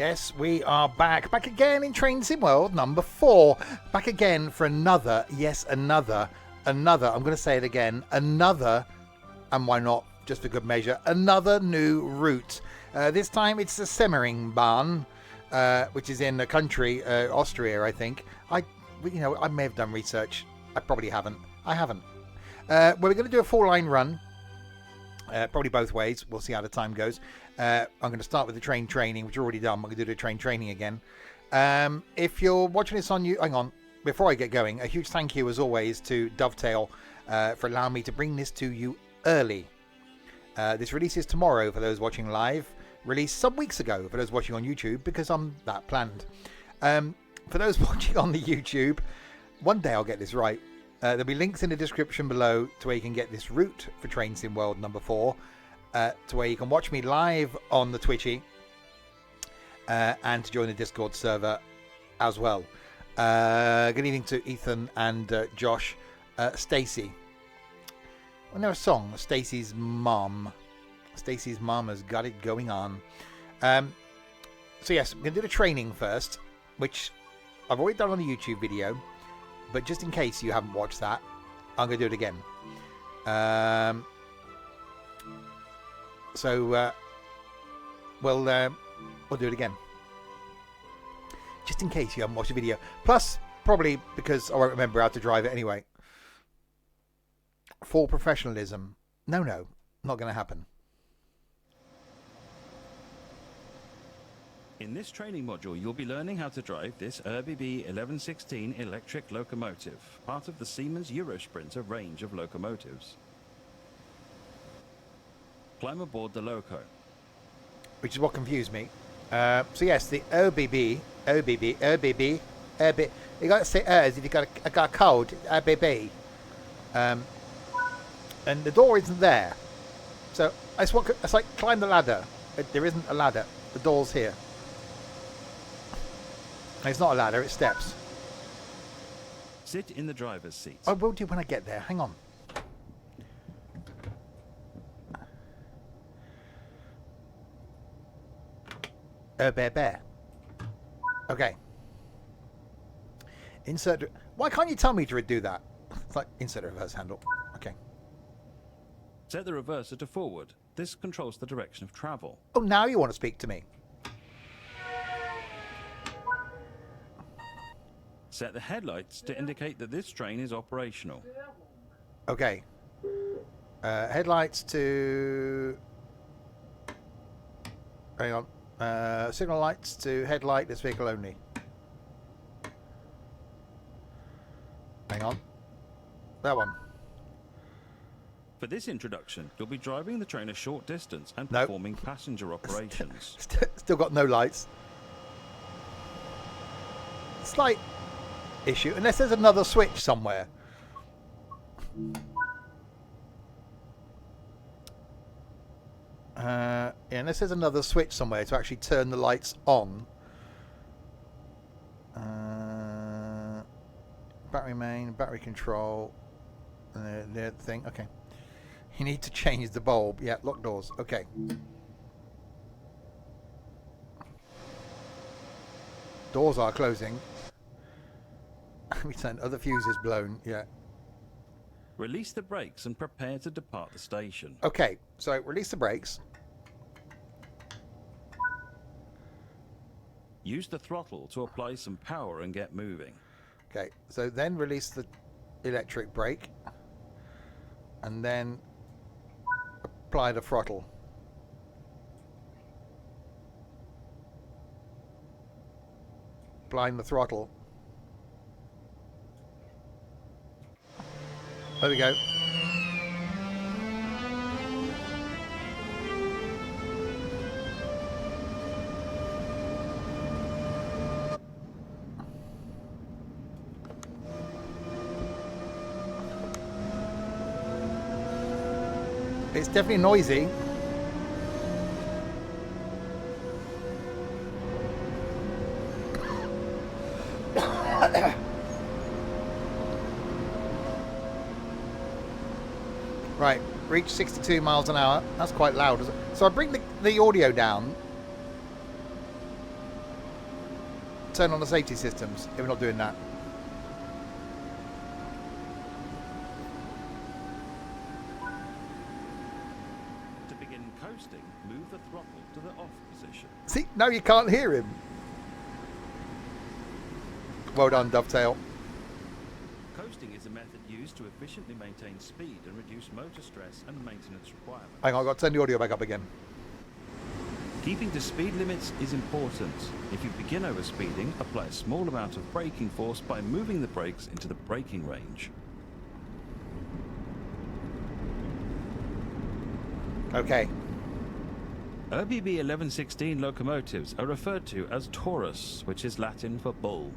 Yes, we are back. Back again in Train Sim World number 4. Back again for another, yes, another, I'm going to say it again, another, and why not, just for good measure, another new route. This time it's the Semmeringbahn, which is in the country, Austria, I think. I may have done research. I probably haven't. I haven't. Well, we're going to do a 4-line run. Probably both ways. We'll see how the time goes. I'm going to start with the train training, which we've already done. I'm going to do the train training again. If you're watching this on hang on, before I get going, a huge thank you as always to Dovetail for allowing me to bring this to you early. This releases tomorrow for those watching live. Released some weeks ago for those watching on YouTube because I'm that planned. For those watching on the YouTube, one day I'll get this right. There'll be links in the description below to where you can get this route for Train Sim World number 4. To where you can watch me live on the Twitchy and to join the Discord server as well. Good evening to Ethan and Josh. Stacey. Wasn't there a song? Stacey's mum. Stacey's mum has got it going on. So yes, we're going to do the training first, which I've already done on the YouTube video. But just in case you haven't watched that, I'm going to do it again. So we'll do it again. Just in case you haven't watched the video. Plus, probably because I won't remember how to drive it anyway. For professionalism. No, not going to happen. In this training module, you'll be learning how to drive this OBB 1116 electric locomotive, part of the Siemens Eurosprinter range of locomotives. Climb aboard the loco. Which is what confused me. So yes, the OBB. You got to say as if you got a code, OBB. And the door isn't there. So it's like climb the ladder. There isn't a ladder. The door's here. It's not a ladder, it's steps. Sit in the driver's seat. I will do when I get there. Hang on. Bear. Okay. Insert. Why can't you tell me to do that? It's like insert reverse handle. Okay. Set the reverser to forward. This controls the direction of travel. Oh, now you want to speak to me. Set the headlights to indicate that this train is operational. Okay. Headlights to... Hang on. Signal lights to headlight this vehicle only. Hang on. That one. For this introduction, you'll be driving the train a short distance and performing passenger operations. Still got no lights. Slight issue, unless there's another switch somewhere. Yeah, unless there's another switch somewhere to actually turn the lights on. Battery main, battery control, the thing. Okay. You need to change the bulb. Yeah, lock doors. Okay. Doors are closing. We turn other fuses blown. Yeah. Release the brakes and prepare to depart the station. Okay, so release the brakes. Use the throttle to apply some power and get moving. Okay, so then release the electric brake. And then apply the throttle. Applying the throttle. There we go. It's definitely noisy. Right, reach 62 miles an hour. That's quite loud. So I bring the audio down. turn on the safety systems if we're not doing that. To begin coasting, move the throttle to the off position. See, now you can't hear him. Well done, Dovetail. Coasting is a method used to efficiently maintain speed and reduce motor stress and maintenance requirements. Hang on, I've got to turn the audio back up again. Keeping to speed limits is important. If you begin overspeeding, apply a small amount of braking force by moving the brakes into the braking range. Okay. OBB 1116 locomotives are referred to as Taurus, which is Latin for bull.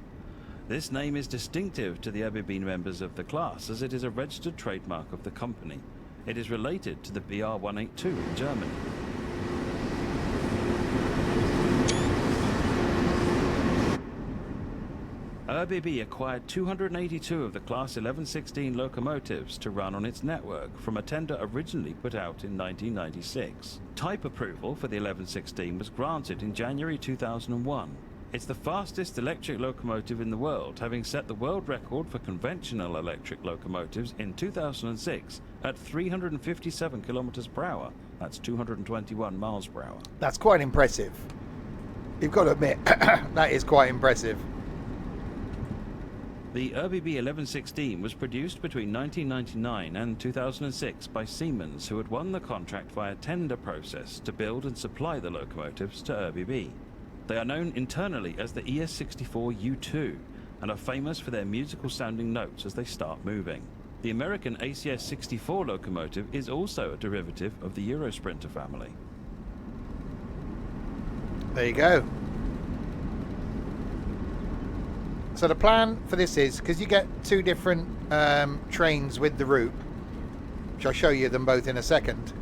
This name is distinctive to the OBB members of the class, as it is a registered trademark of the company. It is related to the BR-182 in Germany. OBB acquired 282 of the Class 1116 locomotives to run on its network from a tender originally put out in 1996. Type approval for the 1116 was granted in January 2001. It's the fastest electric locomotive in the world, having set the world record for conventional electric locomotives in 2006 at 357 kilometers per hour. That's 221 miles per hour. That's quite impressive. You've got to admit, that is quite impressive. The OBB 1116 was produced between 1999 and 2006 by Siemens, who had won the contract via tender process to build and supply the locomotives to OBB. They are known internally as the ES64U2 and are famous for their musical sounding notes as they start moving. The American ACS64 locomotive is also a derivative of the Eurosprinter family. There you go. So the plan for this is, because you get two different trains with the route, which I'll show you them both in a second.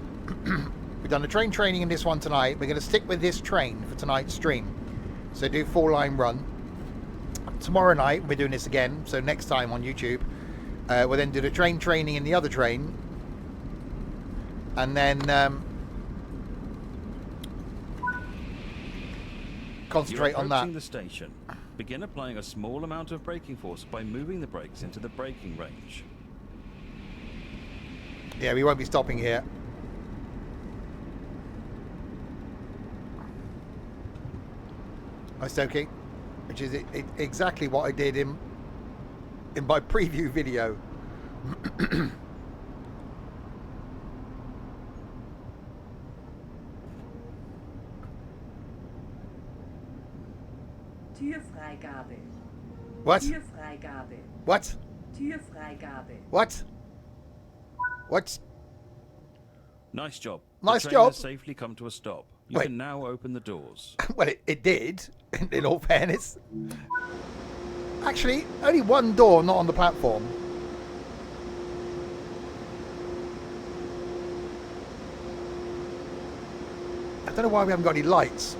We've done the train training in this one tonight. We're going to stick with this train for tonight's stream. So do 4-line run. Tomorrow night we're doing this again, so next time on YouTube. We'll then do the train training in the other train. And then concentrate on that. Approaching the station. Begin applying a small amount of braking force by moving the brakes into the braking range. Yeah, we won't be stopping here. Nice, Stokey. Which is exactly what I did in my preview video. Türfreigabe. What? Türfreigabe. What? Türfreigabe. What? What? Nice job. Nice the train job. has safely come to a stop. You Wait. can now open the doors. Well, it did, in all fairness. Actually, only one door not on the platform. I don't know why we haven't got any lights.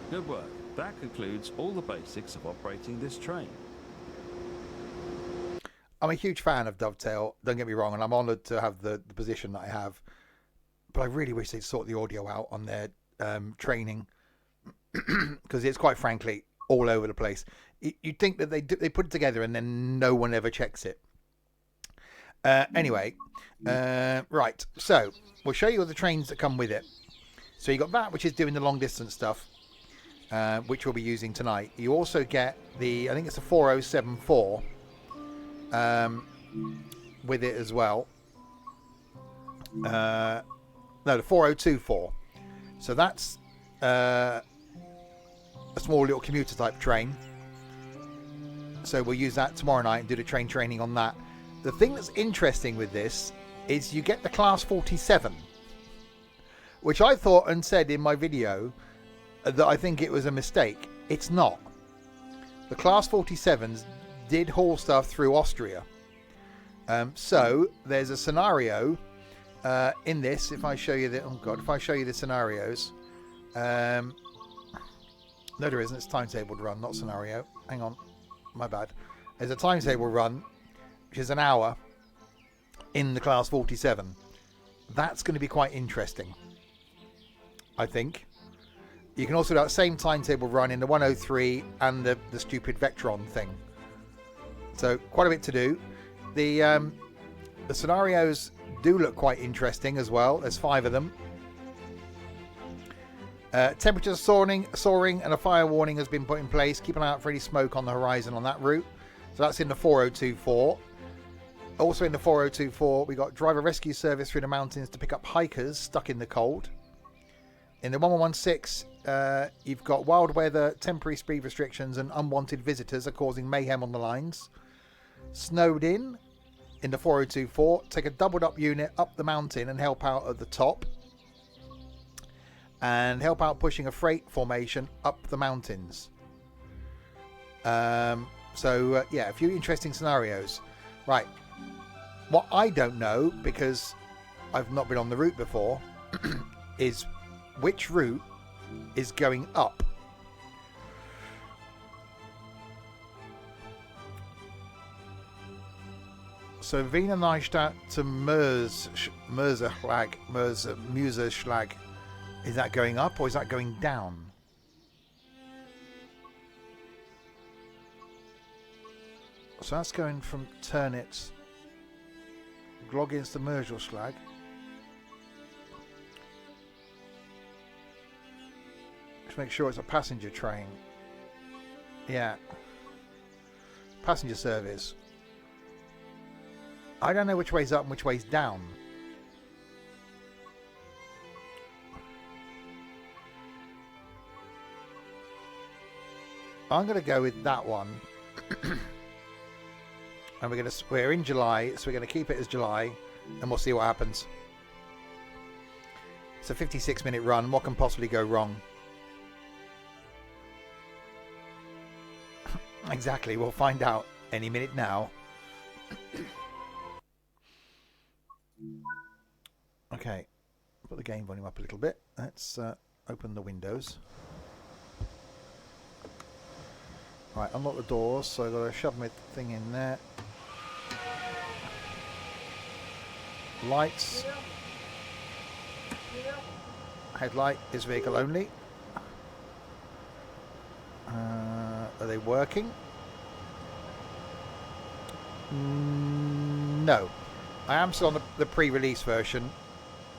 Good work. That concludes all the basics of operating this train. I'm a huge fan of Dovetail, don't get me wrong, and I'm honoured to have the position that I have. But I really wish they'd sort the audio out on their training, because it's quite frankly all over the place. You'd think that they put it together and then no one ever checks it. Anyway, right, so we'll show you all the trains that come with it. So you got that, which is doing the long distance stuff, which we'll be using tonight. You also get the, I think it's a 4074 with it as well. No, the 4024. So that's a small little commuter type train. So we'll use that tomorrow night and do the train training on that. The thing that's interesting with this is you get the class 47, which I thought and said in my video that I think it was a mistake. It's not. The class 47s did haul stuff through Austria. So there's a scenario in this. If I show you the, oh god, if I show you the scenarios, no, there isn't. It's timetable run, not scenario. Hang on, my bad. There's a timetable run, which is an hour, in the Class 47. That's going to be quite interesting, I think. You can also do that same timetable run in the 103 and the stupid Vectron thing. So quite a bit to do. The scenarios do look quite interesting as well. There's 5 of them. Temperatures soaring and a fire warning has been put in place. Keep an eye out for any smoke on the horizon on that route. So that's in the 4024. Also in the 4024, we got driver rescue service through the mountains to pick up hikers stuck in the cold. In the 1116, you've got wild weather, temporary speed restrictions, and unwanted visitors are causing mayhem on the lines. Snowed in the 4024, take a doubled up unit up the mountain and help out at the top. And help out pushing a freight formation up the mountains. Yeah, a few interesting scenarios. Right. What I don't know, because I've not been on the route before, is which route is going up. So Wiener Neustadt to Muserschlag. Is that going up or is that going down? So that's going from Turnitz, Gloggens to Mergelschlag. Just make sure it's a passenger train. Yeah. Passenger service. I don't know which way's up and which way's down. I'm going to go with that one. And we're in July, so we're going to keep it as July, and we'll see what happens. It's a 56-minute run. What can possibly go wrong? Exactly. We'll find out any minute now. Okay. Put the game volume up a little bit. Let's open the windows. Right, unlock the doors, so I've got to shove my thing in there. Lights. Headlight is vehicle only. Are they working? No. I am still on the pre-release version,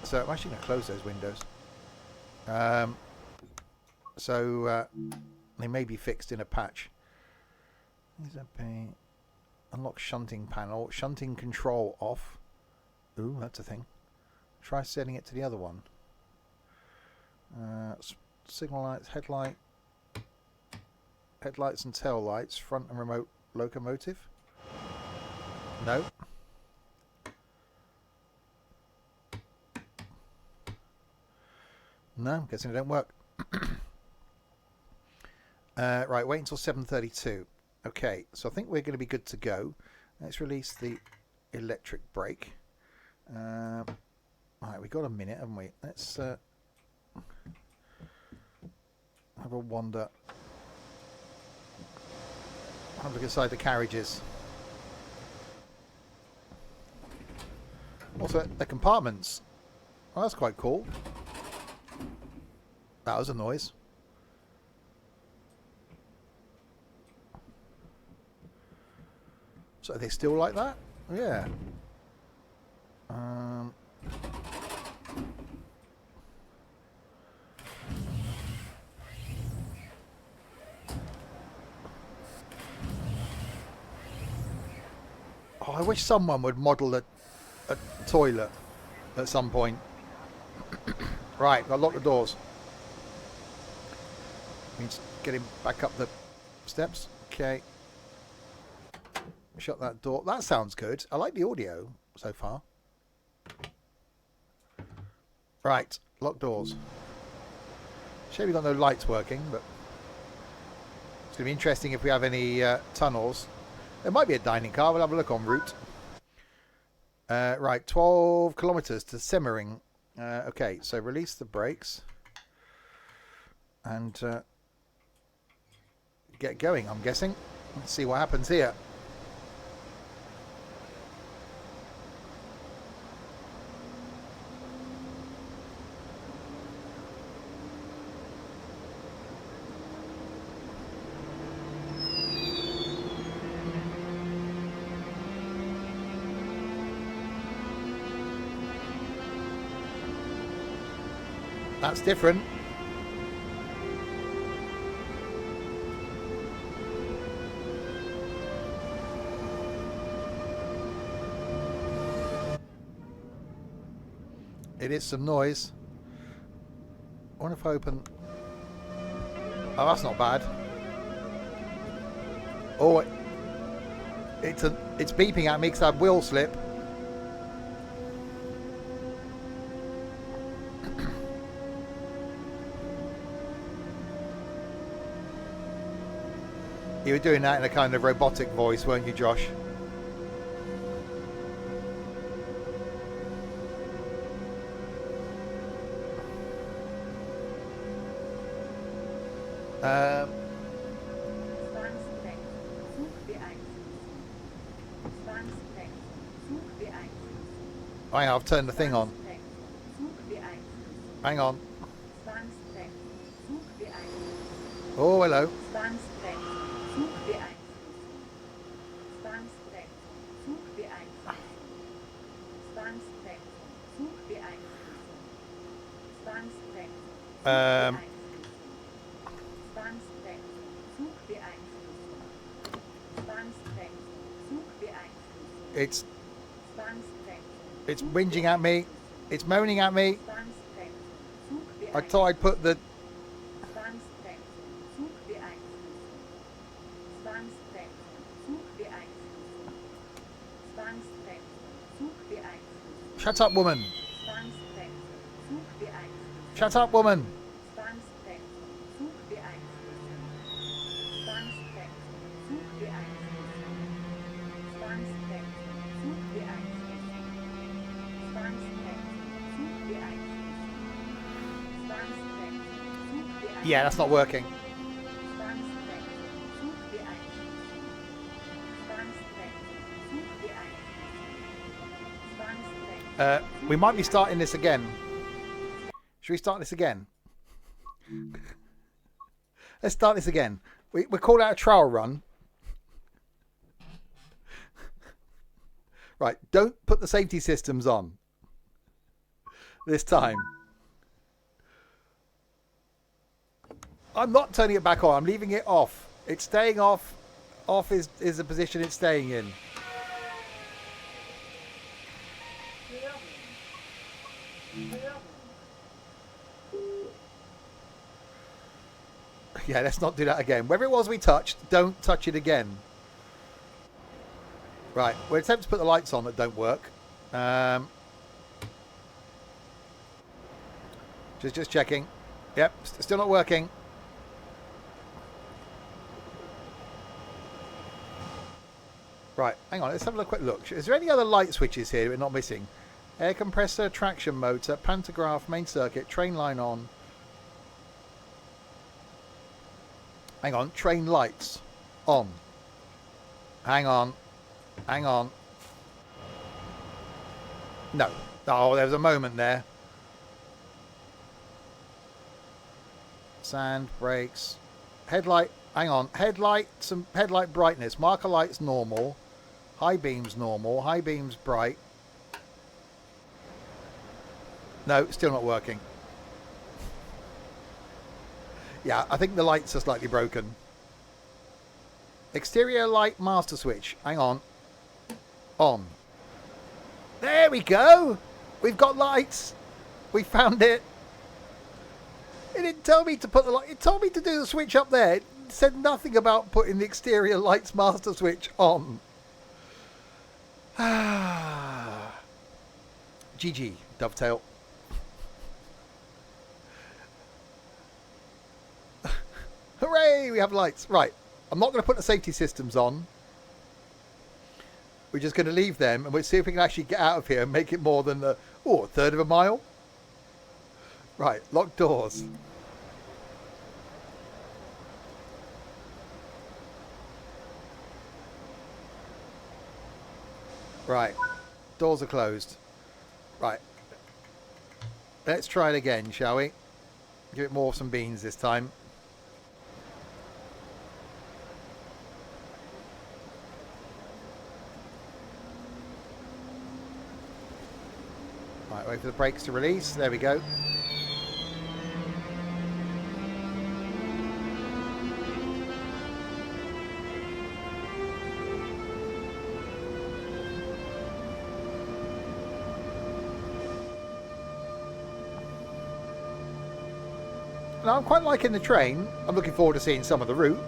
so I'm actually going to close those windows. They may be fixed in a patch. Unlock shunting panel. Shunting control off. Ooh, that's a thing. Try setting it to the other one. Signal lights, headlights and tail lights, front and remote locomotive. No. No, I'm guessing it don't work. Right, wait until 7:32. Okay, so I think we're going to be good to go. Let's release the electric brake. Right, we've got a minute, haven't we? Let's have a wander. Have a look inside the carriages. Also, the compartments. Oh, that's quite cool. That was a noise. So are they still like that? Yeah. Oh, I wish someone would model a toilet at some point. Right, I'll lock the doors. Means getting back up the steps. Okay. Shut that door. That sounds good. I like the audio so far. Right, lock doors. Shame we got no lights working, but it's going to be interesting if we have any tunnels. There might be a dining car. We'll have a look en route. Right, 12 kilometers to Semmering. Okay, so release the brakes and get going, I'm guessing. Let's see what happens here. That's different. It is some noise. I wonder if I open... Oh, that's not bad. Oh, it's beeping at me because I have wheel slip. You were doing that in a kind of robotic voice, weren't you, Josh? I've turned the thing on. Hang on. Oh, hello. It's whinging at me. It's moaning at me. I thought I'd put the... Shut up, woman. Shut up, woman. Yeah, that's not working. We might be starting this again. Should we start this again? Let's start this again. We called out a trial run. Right, don't put the safety systems on this time. I'm not turning it back on. I'm leaving it off. It's staying off. Off is the position it's staying in. Yeah, let's not do that again. Wherever it was we touched, don't touch it again. Right, we're attempting to put the lights on that don't work. Just checking. Yep, still not working. Right, hang on, let's have a quick look. Is there any other light switches here we're not missing? Air compressor, traction motor, pantograph, main circuit, train line on. Hang on, train lights on. Hang on. Hang on. No. Oh, there was a moment there. Sand, brakes. Headlight, hang on. Headlight, some headlight brightness. Marker lights normal. High beams normal. High beams bright. No, still not working. Yeah, I think the lights are slightly broken. Exterior light master switch. Hang on. On. There we go. We've got lights. We found it. It didn't tell me to put the light. It told me to do the switch up there. It said nothing about putting the exterior lights master switch on. GG, Dovetail. Hooray, we have lights. Right, I'm not going to put the safety systems on. We're just going to leave them and we'll see if we can actually get out of here and make it more than a third of a mile. Right, locked doors. Right, doors are closed. Right, let's try it again, shall we? Give it more of some beans this time. Right, wait for the brakes to release. There we go. Now, I'm quite liking the train. I'm looking forward to seeing some of the route.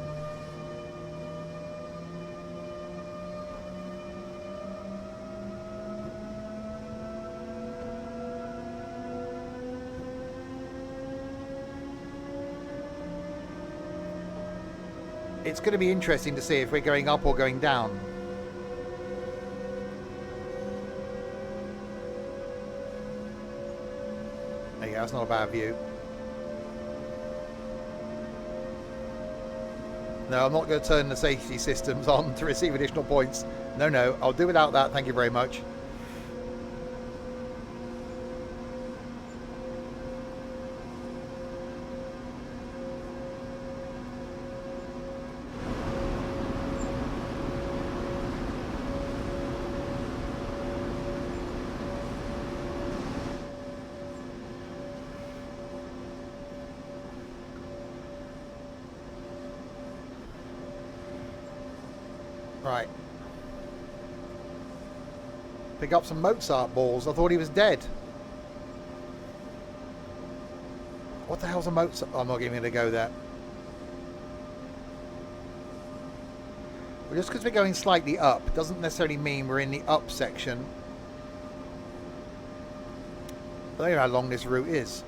It's going to be interesting to see if we're going up or going down. There you go, that's not a bad view. No, I'm not going to turn the safety systems on to receive additional points. No, no, I'll do without that, thank you very much. Right. Pick up some Mozart balls. I thought he was dead. What the hell's a Mozart? Oh, I'm not giving it a go there. Well, just because we're going slightly up doesn't necessarily mean we're in the up section. I don't know how long this route is.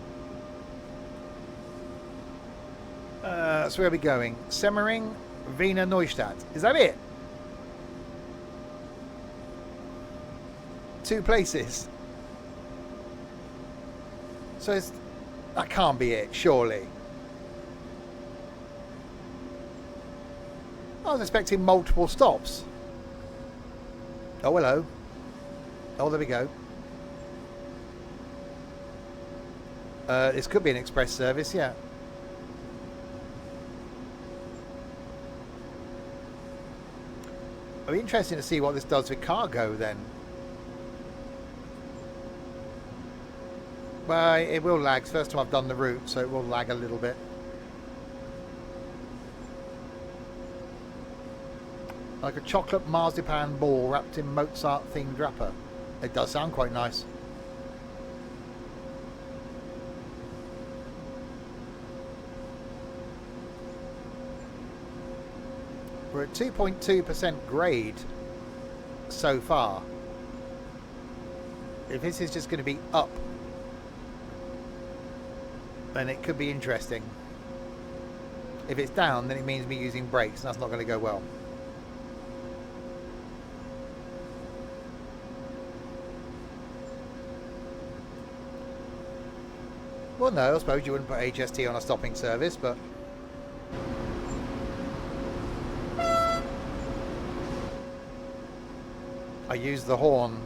So where are we going? Semmering, Vienna, Neustadt. Is that it? 2 places. So it's, that can't be it, surely. I was expecting multiple stops. Oh, hello. Oh, there we go. This could be an express service, yeah. It'll be interesting to see what this does with cargo then. Well, it will lag. It's the first time I've done the route, so it will lag a little bit. Like a chocolate marzipan ball wrapped in Mozart-themed wrapper. It does sound quite nice. We're at 2.2% grade so far. If this is just going to be up, then it could be interesting. If it's down, then it means me using brakes, and that's not going to go well. Well, no, I suppose you wouldn't put HST on a stopping service, but... I used the horn.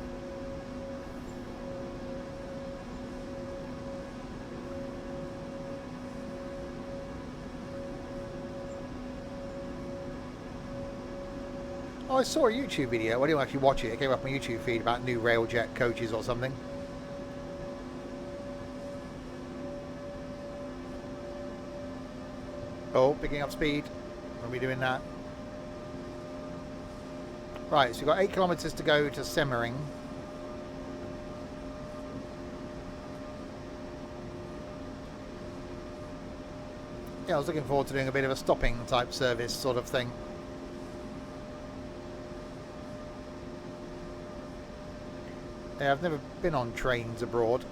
Oh, I saw a YouTube video. Well, I didn't actually watch it. It came up on my YouTube feed about new railjet coaches or something. Oh, picking up speed. When are we doing that? Right, so we've got 8 kilometres to go to Semmering. Yeah, I was looking forward to doing a bit of a stopping type service sort of thing. Yeah, I've never been on trains abroad.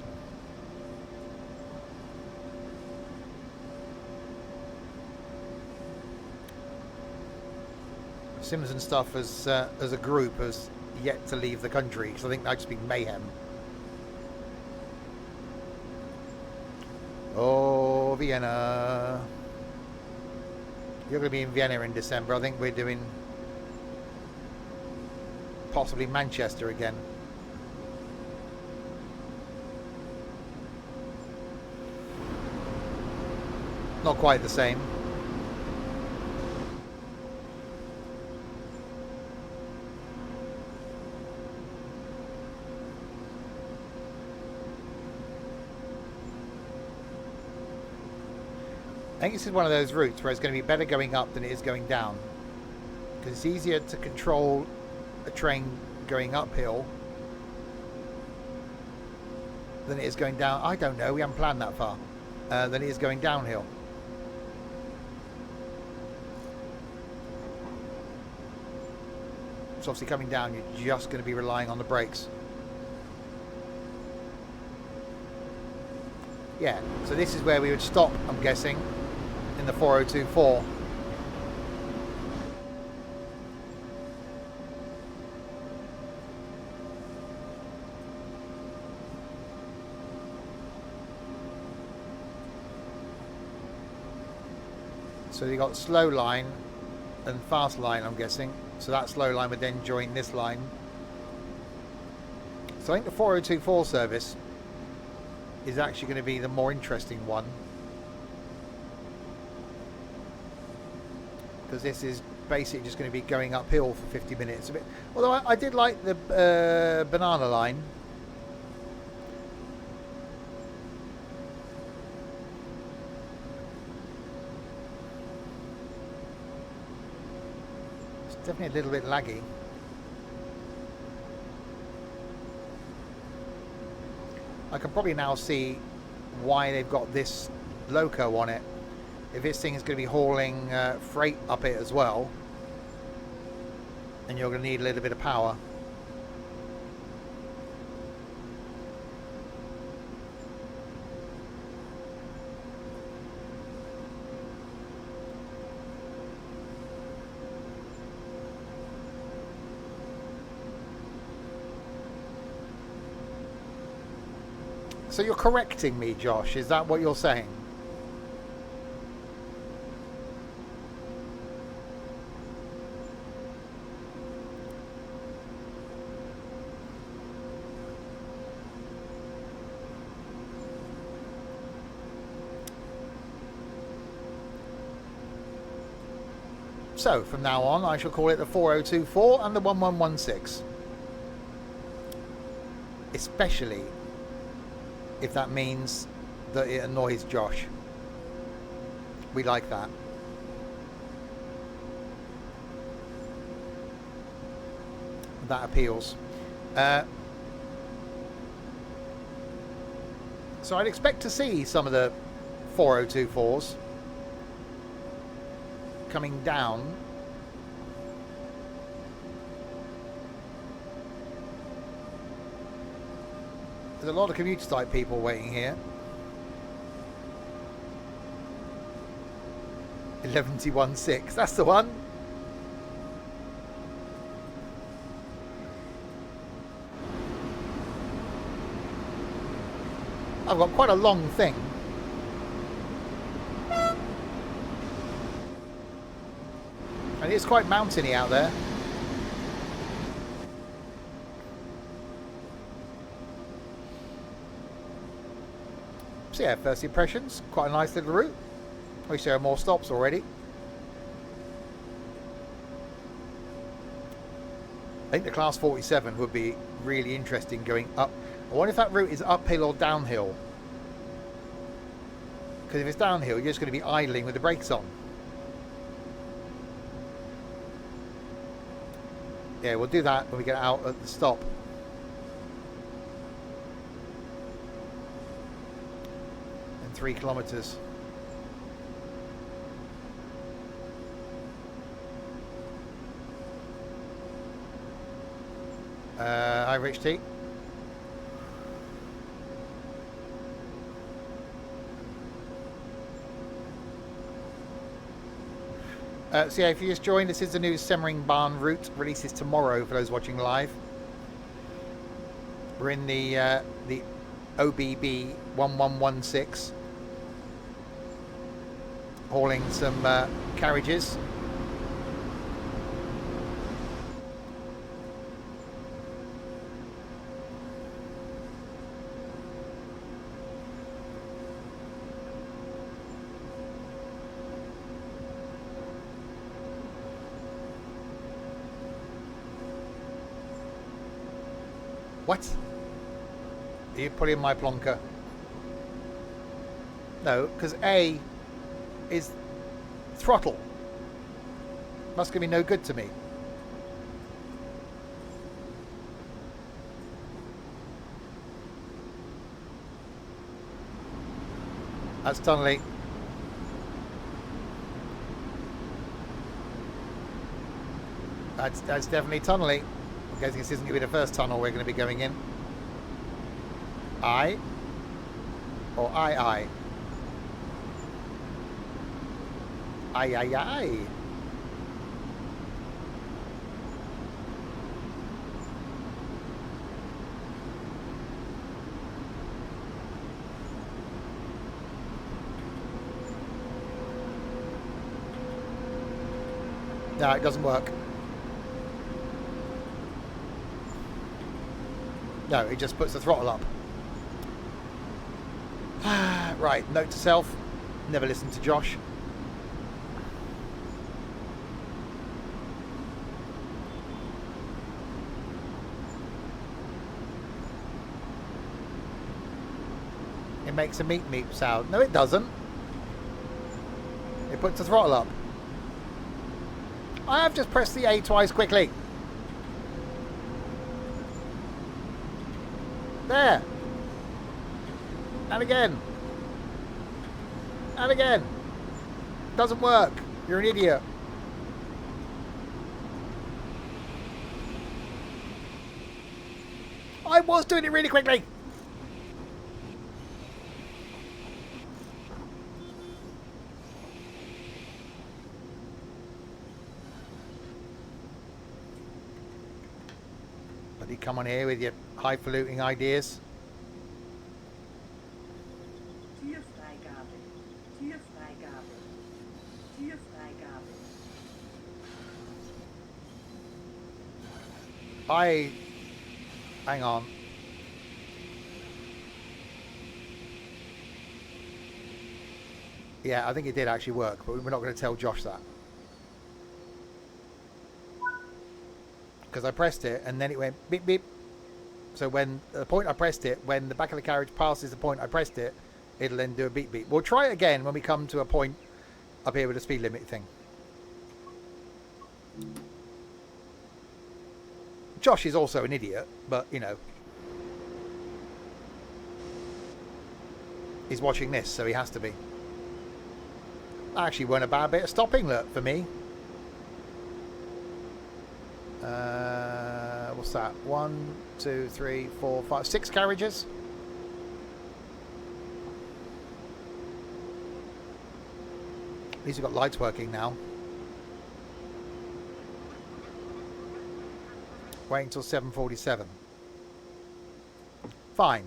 Sims and stuff as a group has yet to leave the country, because I think that'd just be mayhem. Oh, Vienna. You're going to be in Vienna in December. I think we're doing possibly Manchester again. Not quite the same. I think this is one of those routes where it's going to be better going up than it is going down, because it's easier to control a train going uphill than it is going down. I don't know, we haven't planned that far. Than it is going downhill. So obviously coming down, you're just going to be relying on the brakes. Yeah, so this is where we would stop, I'm guessing, in the 4024. So you got slow line and fast line, I'm guessing. So that slow line would then join this line. So I think the 4024 service is actually going to be the more interesting one, because this is basically just going to be going uphill for 50 minutes a bit. Although I did like the banana line. Definitely a little bit laggy. I can probably now see why they've got this loco on it. If this thing is going to be hauling freight up it as well, and you're going to need a little bit of power. So you're correcting me, Josh? Is that what you're saying? So from now on, I shall call it the 4024 and the 1116. Especially if that means that it annoys Josh. We like that. That appeals. So I'd expect to see some of the 4024s coming down. There's a lot of commuter type people waiting here. 1116, that's the one. I've got quite a long thing. And it's quite mountainy out there. So yeah, first impressions, quite a nice little route. We wish there are more stops already. I think the Class 47 would be really interesting going up. I wonder if that route is uphill or downhill. Because if it's downhill, you're just going to be idling with the brakes on. Yeah, we'll do that when we get out at the stop. And 3 kilometers. Hi, Rich T. So yeah, if you just joined, this is the new Semmeringbahn route. Releases tomorrow for those watching live. We're in the OBB 1116, hauling some carriages. What? Are you putting my plonker? No, because A is throttle. That's going to be no good to me. That's tunneling. That's definitely tunnely. I'm guessing this isn't going to be the first tunnel we're going to be going in. Aye. Or aye aye. Aye aye aye. No, it doesn't work. No, it just puts the throttle up. Right, note to self, never listen to Josh. It makes a meep meep sound. No, it doesn't. It puts the throttle up. I have just pressed the A twice quickly. There. And again. And again. Doesn't work. You're an idiot. I was doing it really quickly. Bloody come on here with your highfalutin ideas. Türfreigabe. Türfreigabe. Türfreigabe. Hang on. Yeah, I think it did actually work, but we're not going to tell Josh that. Because I pressed it and then it went beep beep. So when the point I pressed it, when the back of the carriage passes the point I pressed it, it'll then do a beep beep. We'll try it again when we come to a point up here with the speed limit thing. Josh is also an idiot, but you know, he's watching this, so he has to be. Actually, weren't a bad bit of stopping, look, for me. What's that? 1, 2, 3, 4, 5, 6 carriages. At least we've got lights working now. Wait until 7:47. Fine.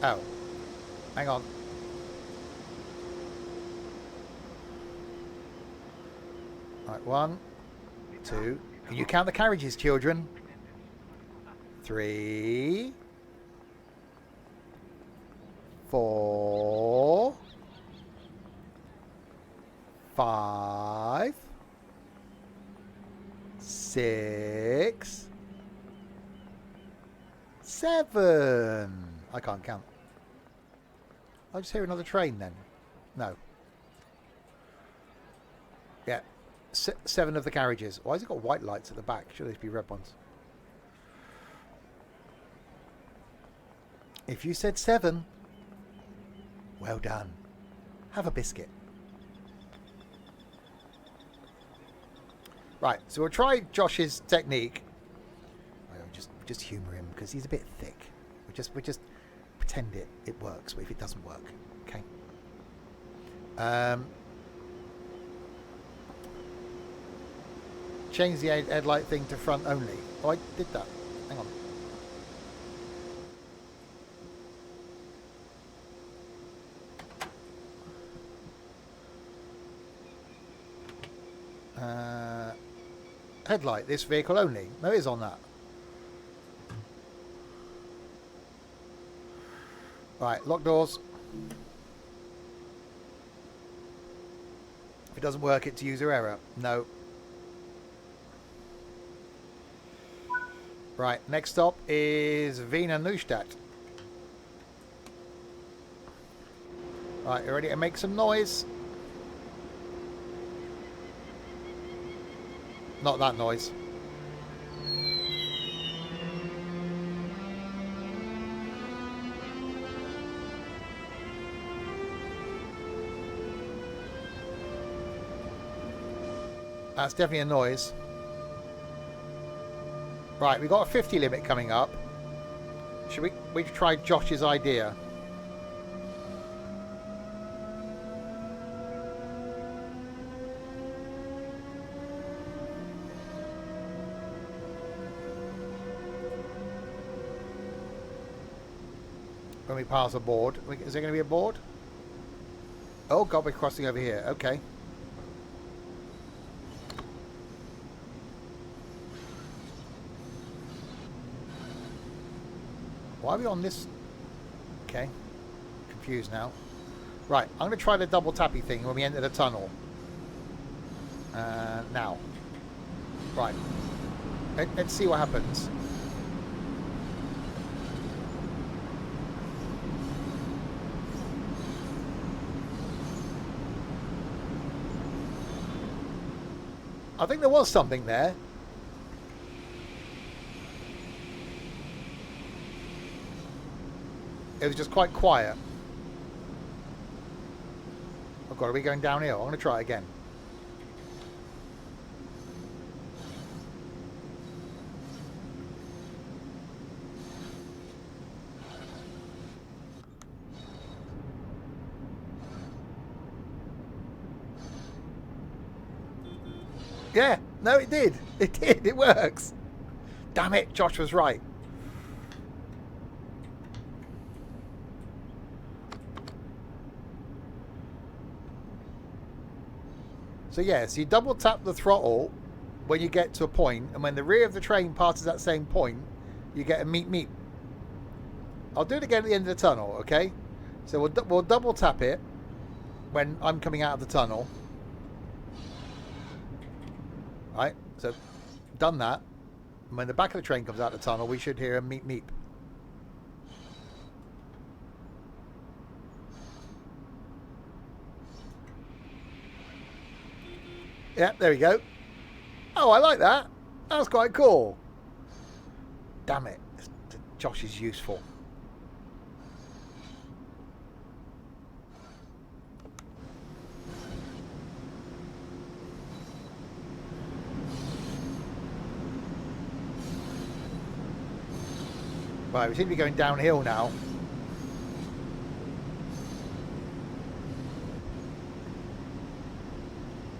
Oh. Hang on. Right, 1, 2. Can you count the carriages, children? 3, 4, 5, 6, 7. I can't count. I'll just hear another train then. No. Yeah. 7 of the carriages. Why has it got white lights at the back? Should these be red ones? If you said 7, well done. Have a biscuit. Right, so we'll try Josh's technique. Just humour him because he's a bit thick. We just pretend it works, but if it doesn't work, okay. Change the headlight thing to front only. Oh, I did that. Hang on. Headlight, this vehicle only. No, it is on that. Right, lock doors. If it doesn't work, it's user error. No. Right, next stop is Vienna Neustadt. Right, you ready to make some noise? Not that noise. That's definitely a noise. Right, we've got a 50 limit coming up. Should we try Josh's idea? When we pass a board. Is there going to be a board? Oh god, we're crossing over here. Okay. Why are we on this? Okay. Confused now. Right, I'm going to try the double tappy thing when we enter the tunnel. Now. Right. Let's see what happens. I think there was something there. It was just quite quiet. Oh god, are we going downhill? I'm going to try again. Yeah, no, it did. It did. It works. Damn it, Josh was right. So yes, you double tap the throttle when you get to a point, and when the rear of the train passes that same point, you get a meep meep. I'll do it again at the end of the tunnel, okay? So we'll double tap it when I'm coming out of the tunnel. Right, so done that. And when the back of the train comes out of the tunnel, we should hear a meep meep. Yeah, there we go. Oh, I like that. That's quite cool. Damn it. Josh is useful. Right, we seem to be going downhill now.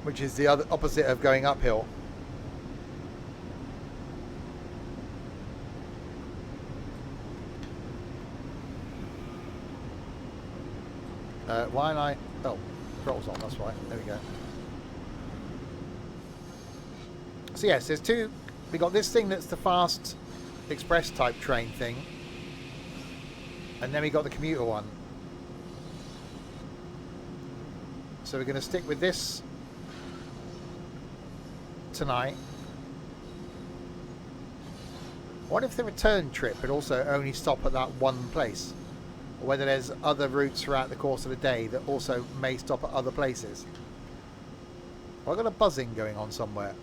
Which is the other opposite of going uphill. Why am I... Oh, throttle's on, that's right. There we go. So yes, there's two... We got this thing that's the fast express type train thing. And then we got the commuter one. So we're going to stick with this tonight. What if the return trip would also only stop at that one place? Or whether there's other routes throughout the course of the day that also may stop at other places. Well, I've got a buzzing going on somewhere.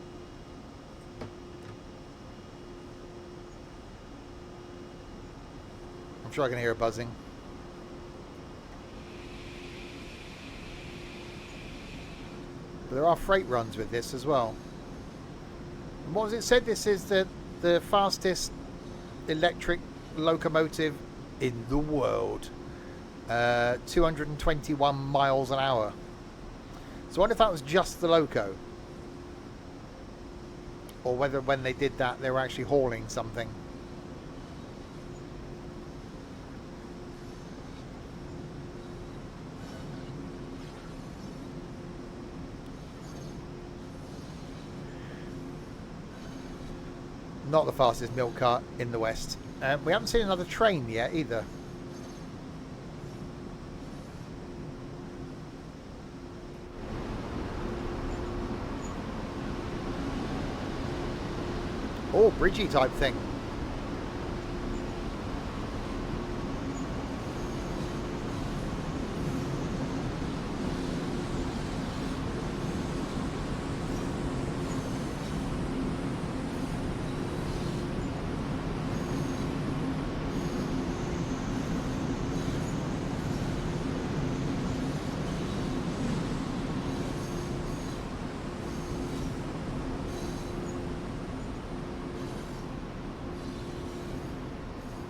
I'm sure I can hear a buzzing. But there are freight runs with this as well. And what was it said? This is the fastest electric locomotive in the world. 221 miles an hour. So I wonder if that was just the loco. Or whether when they did that they were actually hauling something. Not the fastest milk cart in the West. We haven't seen another train yet either. Oh, bridgey type thing.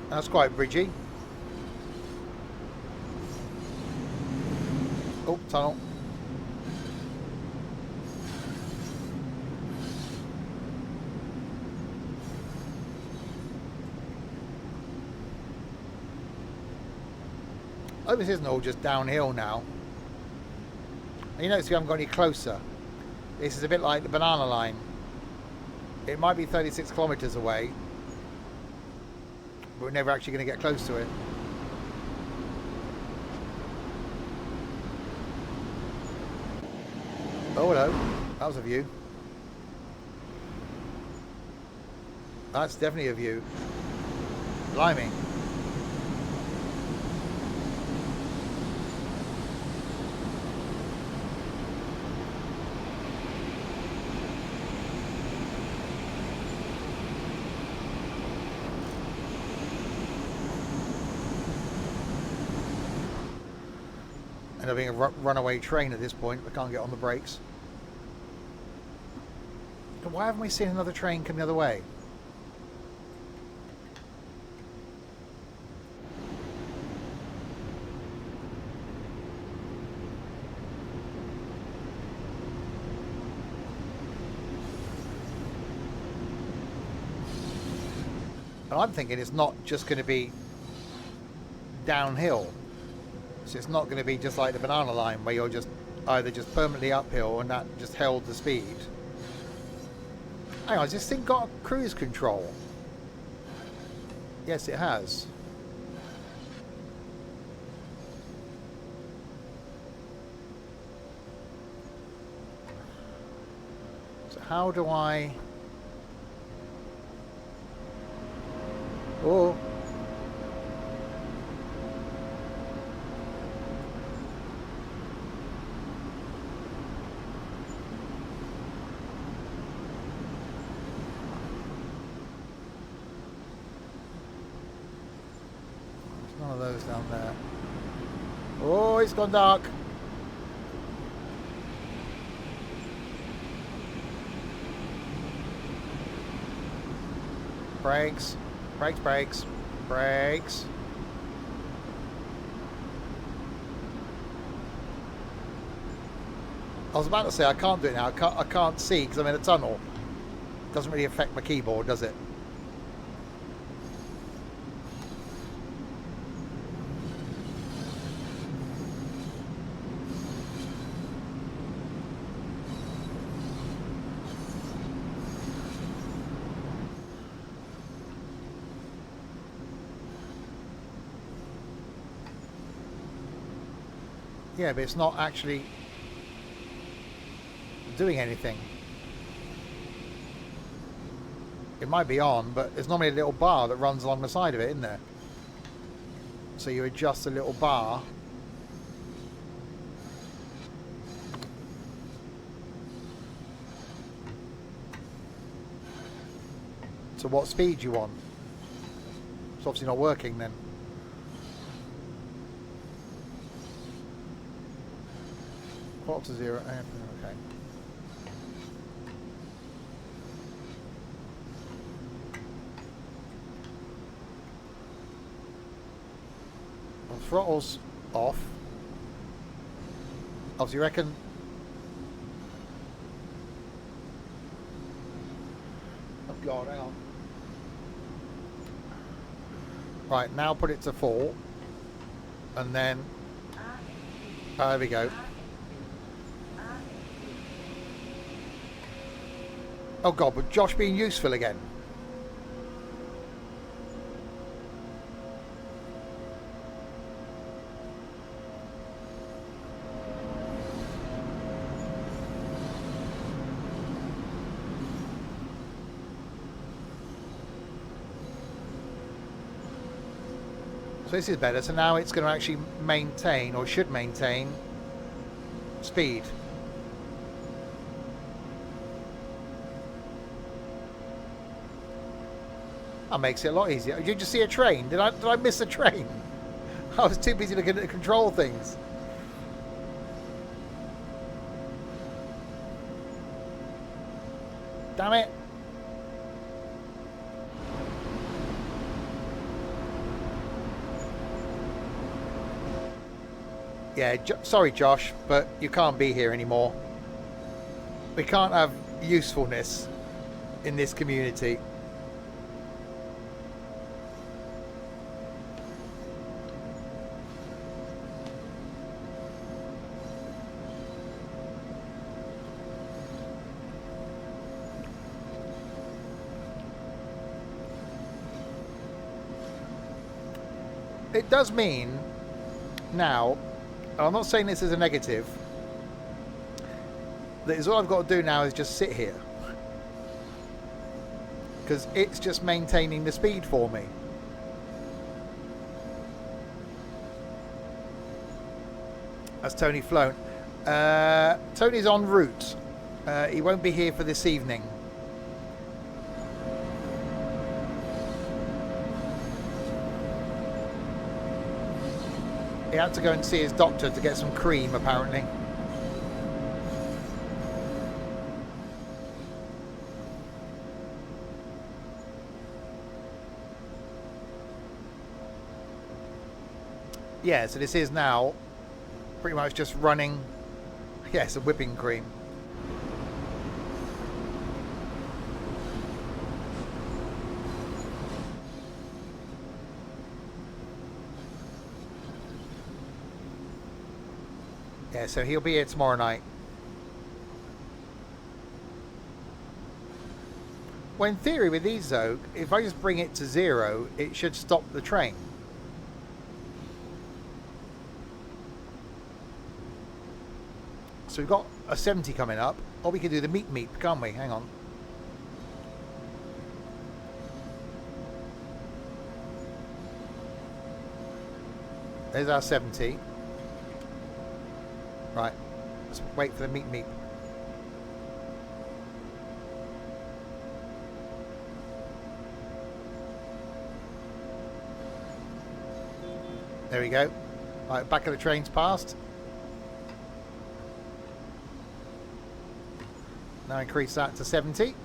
That's quite bridgy. Oh, tunnel. Oh, this isn't all just downhill now. And you notice we haven't got any closer. This is a bit like the banana line. It might be 36 kilometres away, but we're never actually going to get close to it. Oh, hello. That was a view. That's definitely a view. Blimey. End up being a runaway train at this point. I can't get on the brakes. Why haven't we seen another train come the other way? And I'm thinking it's not just going to be downhill. So it's not going to be just like the banana line where you're just either just permanently uphill and that just held the speed. Hang on, has this thing got cruise control? Yes, it has. So how do I... Oh. None of those down there. Oh, it's gone dark. Brakes. Brakes, brakes, brakes. I was about to say I can't do it now. I can't see because I'm in a tunnel. Doesn't really affect my keyboard, does it? Yeah, but it's not actually doing anything. It might be on, but there's normally a little bar that runs along the side of it, isn't there? So you adjust the little bar. To what speed you want. It's obviously not working then. Quarter to 0. Okay. Well, throttle's off. Obviously, you reckon. Oh God, hang on. Right, now put it to 4, and then. There we go. Oh God, but Josh being useful again. So this is better. So now it's going to actually maintain, or should maintain, speed. That makes it a lot easier. Did you just see a train? Did I miss a train? I was too busy looking at the control things. Damn it. Yeah, sorry, Josh, but you can't be here anymore. We can't have usefulness in this community. It does mean now, I'm not saying this as a negative, that is all I've got to do now is just sit here, because it's just maintaining the speed for me. That's Tony flown. Tony's en route. He won't be here for this evening. He had to go and see his doctor to get some cream, apparently. Yeah, so this is now pretty much just running. Yeah, it's a whipping cream. Yeah, so he'll be here tomorrow night. Well, in theory with these though, if I just bring it to 0, it should stop the train. So we've got a 70 coming up. Or we could do the meet, can't we? Hang on. There's our 70. Right, let's wait for the meet. There we go. Right, back of the train's passed. Now increase that to 70.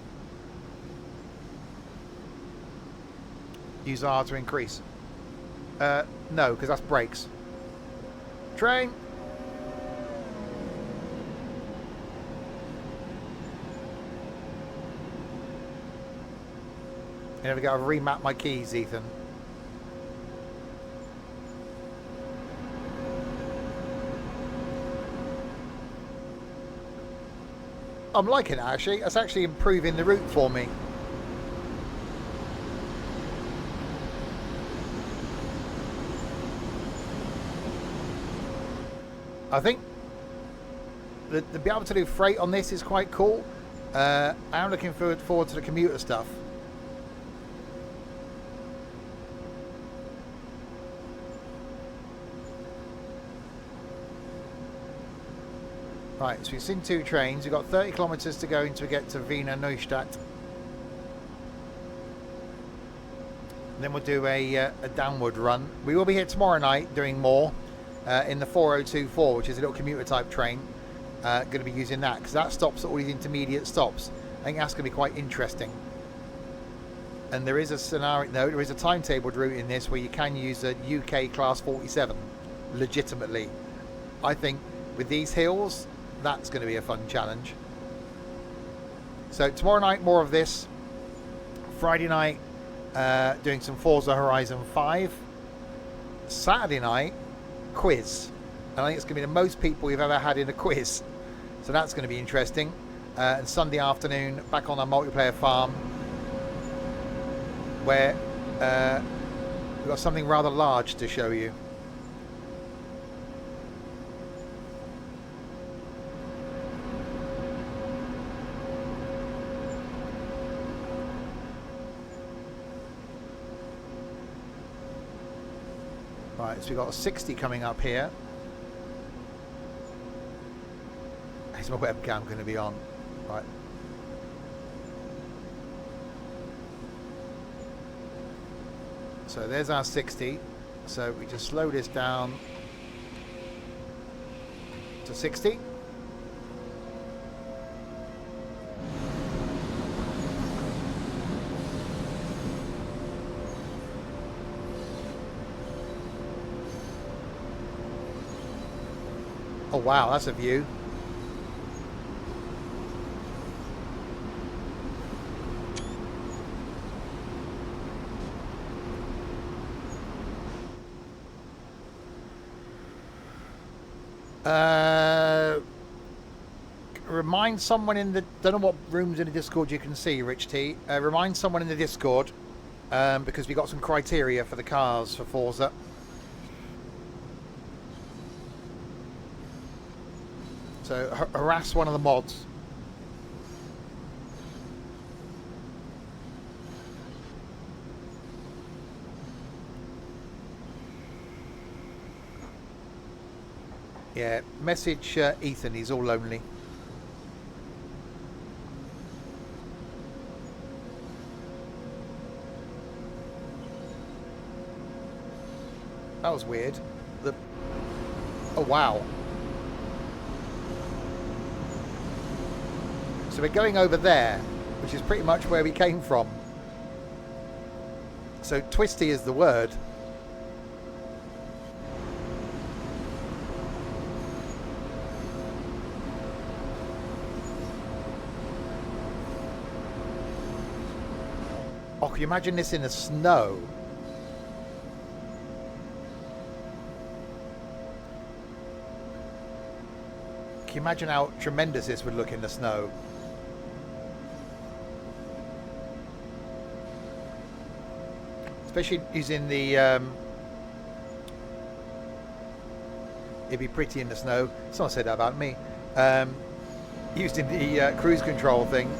Use R to increase. No, because that's brakes. Train. There we go, I've remapped my keys, Ethan. I'm liking it actually. It's actually improving the route for me. I think to be able to do freight on this is quite cool. I'm looking forward to the commuter stuff. Right, so we've seen 2 trains. We've got 30 kilometres to go until we get to Vienna, Neustadt. Then we'll do a downward run. We will be here tomorrow night doing more in the 4024, which is a little commuter type train. Going to be using that because that stops at all these intermediate stops. I think that's going to be quite interesting. And there is a scenario, no, there is a timetabled route in this where you can use a UK class 47 legitimately. I think with these hills, that's going to be a fun challenge. So tomorrow night, more of this. Friday night, doing some Forza Horizon 5. Saturday night, quiz. And I think it's going to be the most people we've ever had in a quiz. So that's going to be interesting. And Sunday afternoon, back on our multiplayer farm, where we've got something rather large to show you. Right, so we've got a 60 coming up here. Is my webcam going to be on? Right. So there's our 60. So we just slow this down to 60. Oh wow, that's a view. Remind someone in the... Don't know what rooms in the Discord you can see, Rich T. Remind someone in the Discord, because we got some criteria for the cars for Forza. So harass one of the mods. Yeah, message Ethan, he's all lonely. That was weird. Oh wow. So we're going over there, which is pretty much where we came from. So twisty is the word. Oh, can you imagine this in the snow? Can you imagine how tremendous this would look in the snow? Especially using the... it'd be pretty in the snow. Someone said that about me. Using the cruise control thing.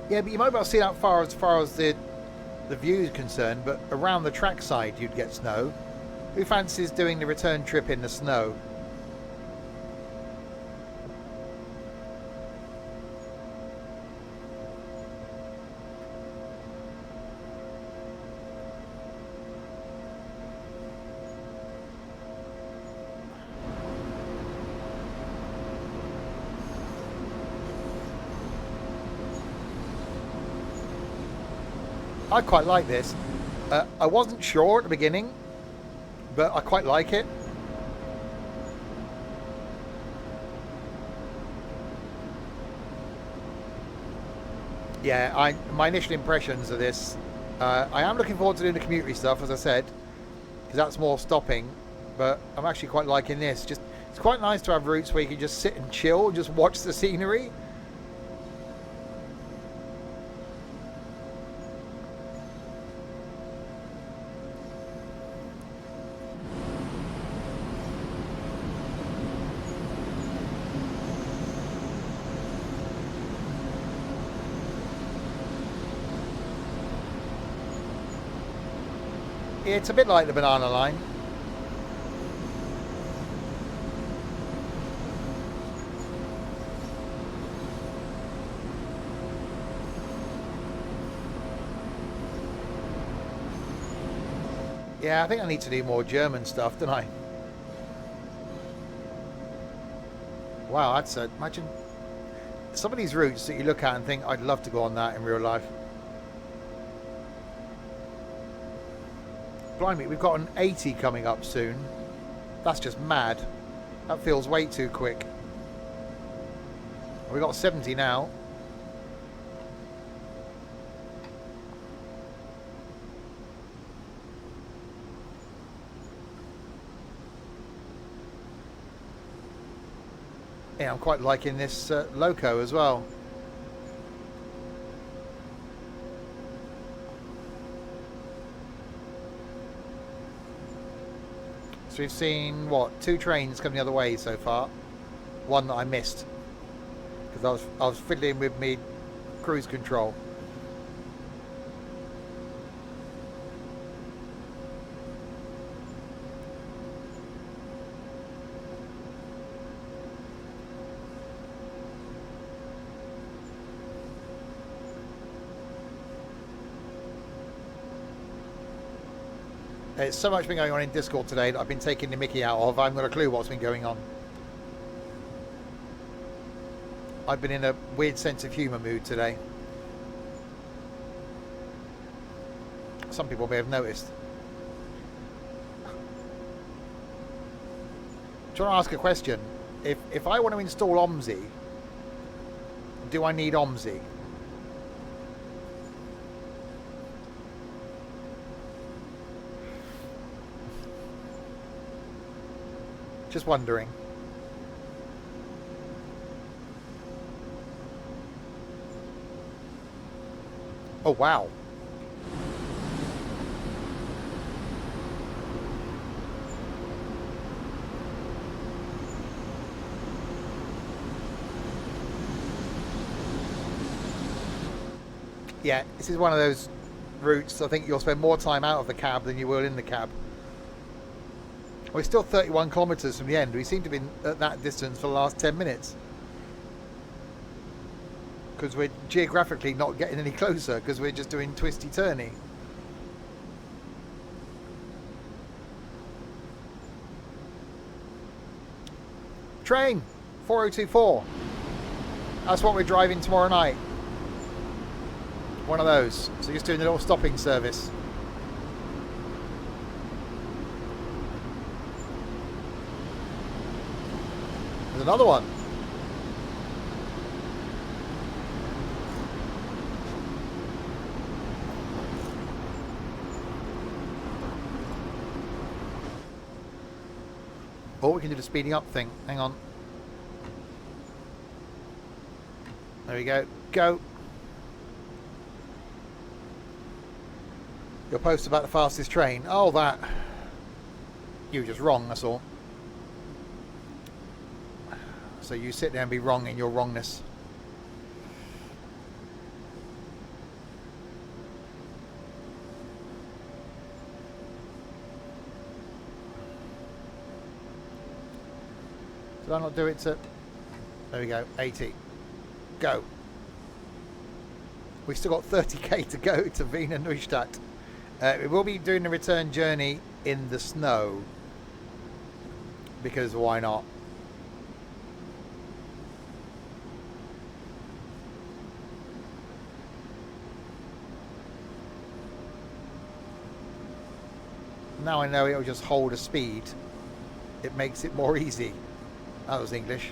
Yeah, but you might not see that far as the view is concerned, but around the track side you'd get snow. Who fancies doing the return trip in the snow? I quite like this. I wasn't sure at the beginning, but I quite like it. Yeah, my initial impressions of this, I am looking forward to doing the community stuff, as I said, because that's more stopping, but I'm actually quite liking this. Just, it's quite nice to have routes where you can just sit and chill, just watch the scenery. It's a bit like the banana line. Yeah, I think I need to do more German stuff, don't I? Wow, that's imagine some of these routes that you look at and think, I'd love to go on that in real life. Blimey, we've got an 80 coming up soon. That's just mad. That feels way too quick. We've got 70 now. Yeah, I'm quite liking this Loco as well. So we've seen, what, 2 trains coming the other way so far. One that I missed because I was fiddling with me cruise control. There's so much been going on in Discord today that I've been taking the mickey out of. I haven't got a clue what's been going on. I've been in a weird sense of humour mood today. Some people may have noticed. Do you want to ask a question? If I want to install OMSI, do I need OMSI? Just wondering. Oh, wow. Yeah, this is one of those routes I think you'll spend more time out of the cab than you will in the cab. We're still 31 kilometres from the end. We seem to be at that distance for the last 10 minutes. Because we're geographically not getting any closer because we're just doing twisty-turny. Train 4024. That's what we're driving tomorrow night. One of those. So just doing a little stopping service. There's another one. Oh, we can do the speeding up thing. Hang on. There we go. Go. Your post about the fastest train. Oh, that. You were just wrong, that's all. So you sit there and be wrong in your wrongness. Did I not do it to... There we go, 80. Go. We've still got 30k to go to Vienna Neustadt. We will be doing the return journey in the snow. Because why not? Now I know it'll just hold a speed. It makes it more easy. That was English.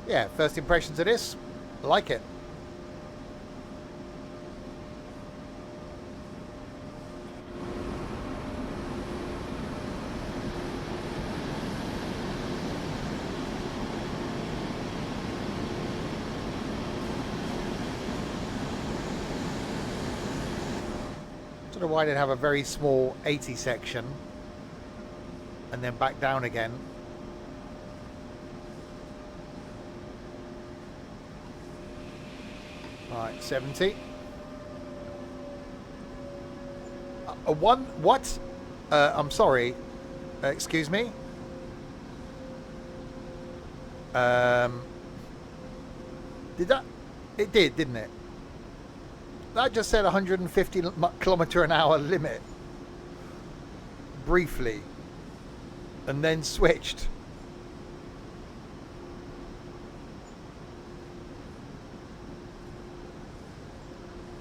Yeah, first impressions of this, I like it. I don't know why they'd have a very small 80 section and then back down again. Right, 70. What? I'm sorry. Excuse me. Did that? It did, didn't it? That just said 150 kilometre an hour limit. Briefly. And then switched.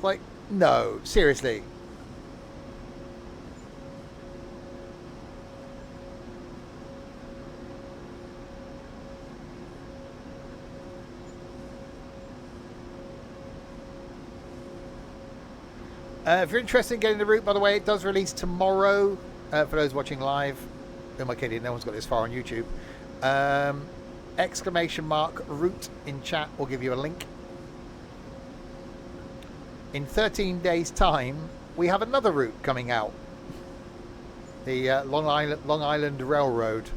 Like, no, seriously. If you're interested in getting the route, by the way, it does release tomorrow. For those watching live. Who am I kidding? No one's got this far on YouTube. Exclamation mark route in chat will give you a link. In 13 days' time, we have another route coming out. The Long Island Railroad.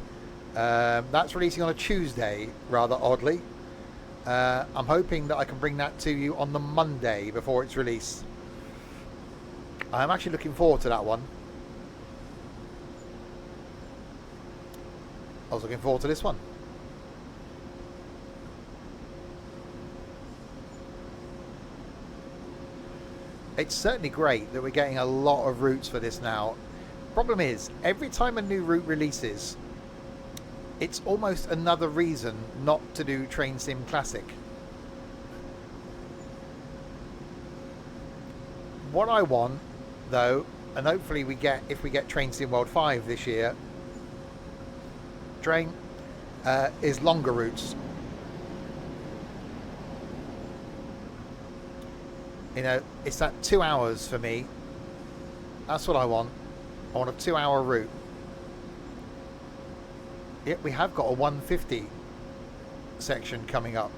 That's releasing on a Tuesday, rather oddly. I'm hoping that I can bring that to you on the Monday before its release. I'm actually looking forward to that one. I was looking forward to this one. It's certainly great that we're getting a lot of routes for this now. Problem is, every time a new route releases, it's almost another reason not to do Train Sim Classic. What I want, though, and hopefully we get, if we get Train Sim World 5 this year, is longer routes. You know, it's that 2 hours for me. That's what I want. I want a 2-hour route. Yep, we have got a 150 section coming up.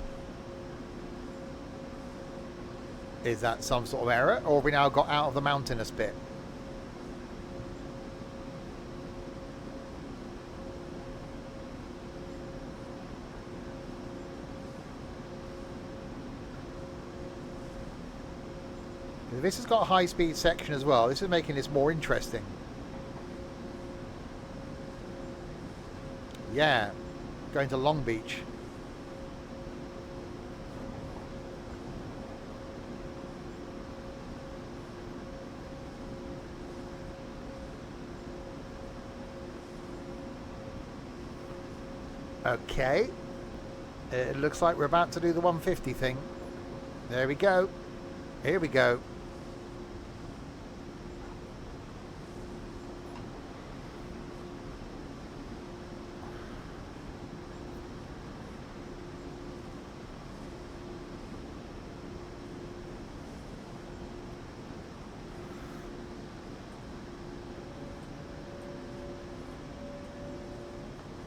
Is that some sort of error, or have we now got out of the mountainous bit? This has got a high-speed section as well. This is making this more interesting. Yeah, going to Long Beach. Okay. It looks like we're about to do the 150 thing. There we go. Here we go.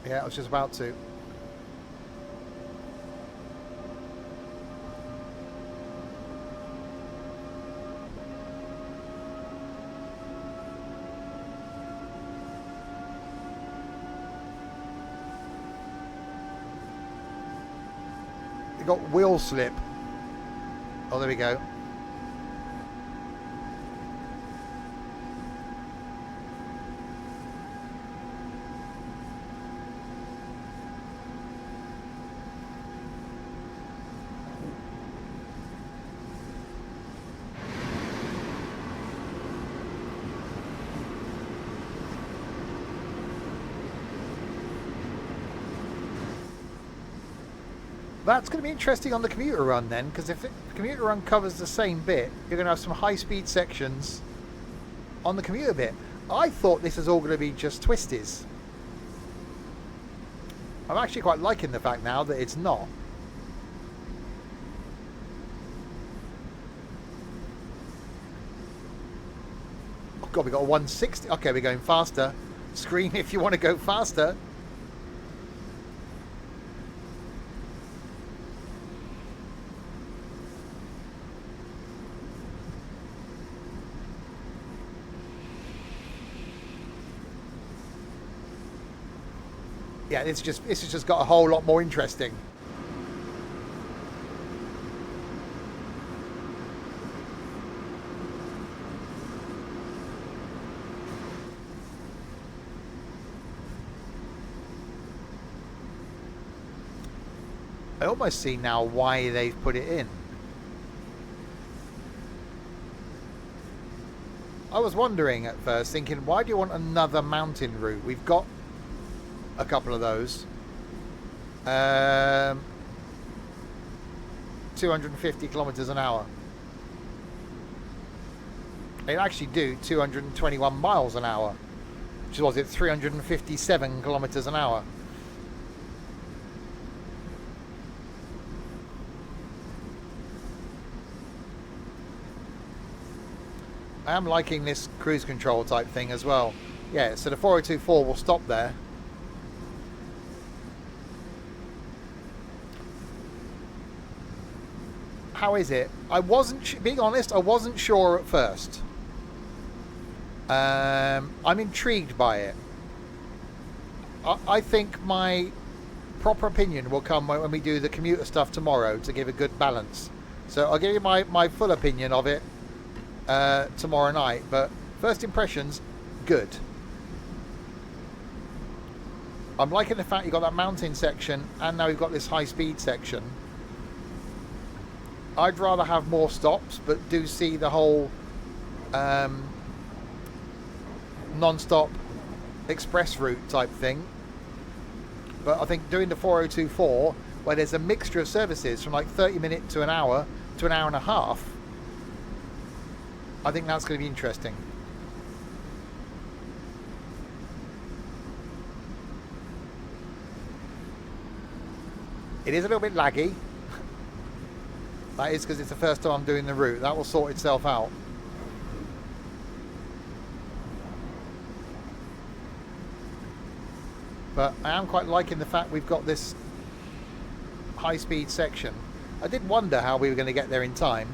Yeah, I was just about to. We got wheel slip. Oh, there we go. That's going to be interesting on the commuter run then, because if the commuter run covers the same bit, you're going to have some high-speed sections on the commuter bit. I thought this is all going to be just twisties. I'm actually quite liking the fact now that it's not. Oh God, we got a 160. Okay, we're going faster. Screen if you want to go faster. Yeah, this has just got a whole lot more interesting. I almost see now why they've put it in. I was wondering at first, thinking, why do you want another mountain route? We've got a couple of those. 250 kilometers an hour. They actually do 221 miles an hour, which was it 357 kilometers an hour. I am liking this cruise control type thing as well. Yeah, so the 4024 will stop there. How is it? I wasn't, being honest, I wasn't sure at first. I'm intrigued by it. I think my proper opinion will come when we do the commuter stuff tomorrow to give a good balance. So I'll give you my full opinion of it tomorrow night. But first impressions, good. I'm liking the fact you've got that mountain section and now we've got this high speed section. I'd rather have more stops, but do see the whole non-stop express route type thing. But I think doing the 4024, where there's a mixture of services from like 30 minutes to an hour and a half, I think that's going to be interesting. It is a little bit laggy. That is because it's the first time I'm doing the route. That will sort itself out. But I am quite liking the fact we've got this high-speed section. I did wonder how we were going to get there in time.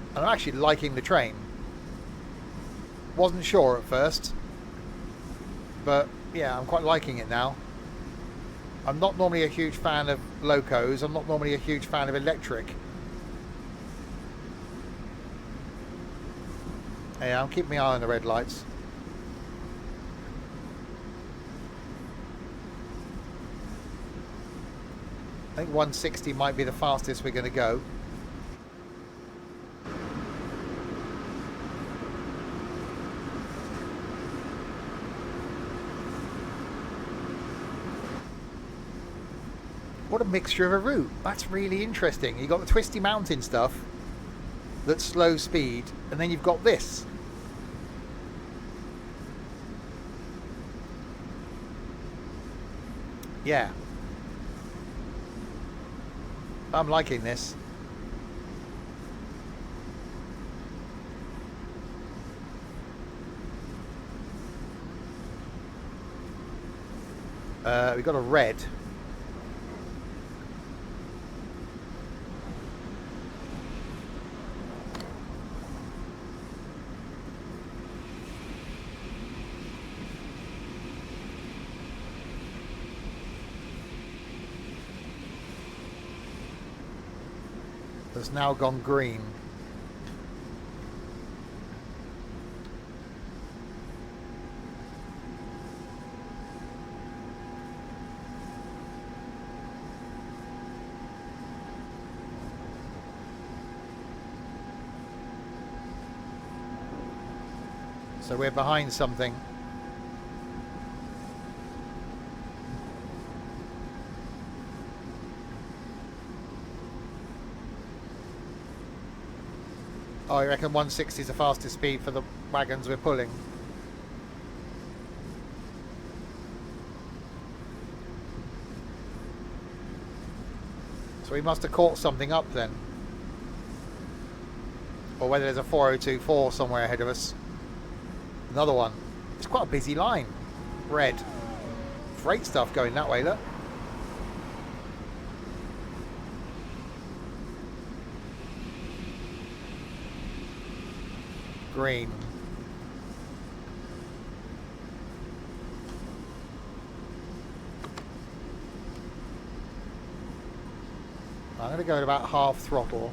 And I'm actually liking the train. Wasn't sure at first, but yeah, I'm quite liking it now. I'm not normally a huge fan of locos. I'm not normally a huge fan of electric. Yeah, I'm keeping my eye on the red lights. I think 160 might be the fastest we're going to go. What a mixture of a route. That's really interesting. You've got the twisty mountain stuff that's slow speed, and then you've got this. Yeah. I'm liking this. We've got a red. Has now gone green. So we're behind something. Oh, I reckon 160 is the fastest speed for the wagons we're pulling. So we must have caught something up then. Or whether there's a 4024 somewhere ahead of us. Another one. It's quite a busy line. Red. Freight stuff going that way, look. Green. I'm going to go at about half throttle.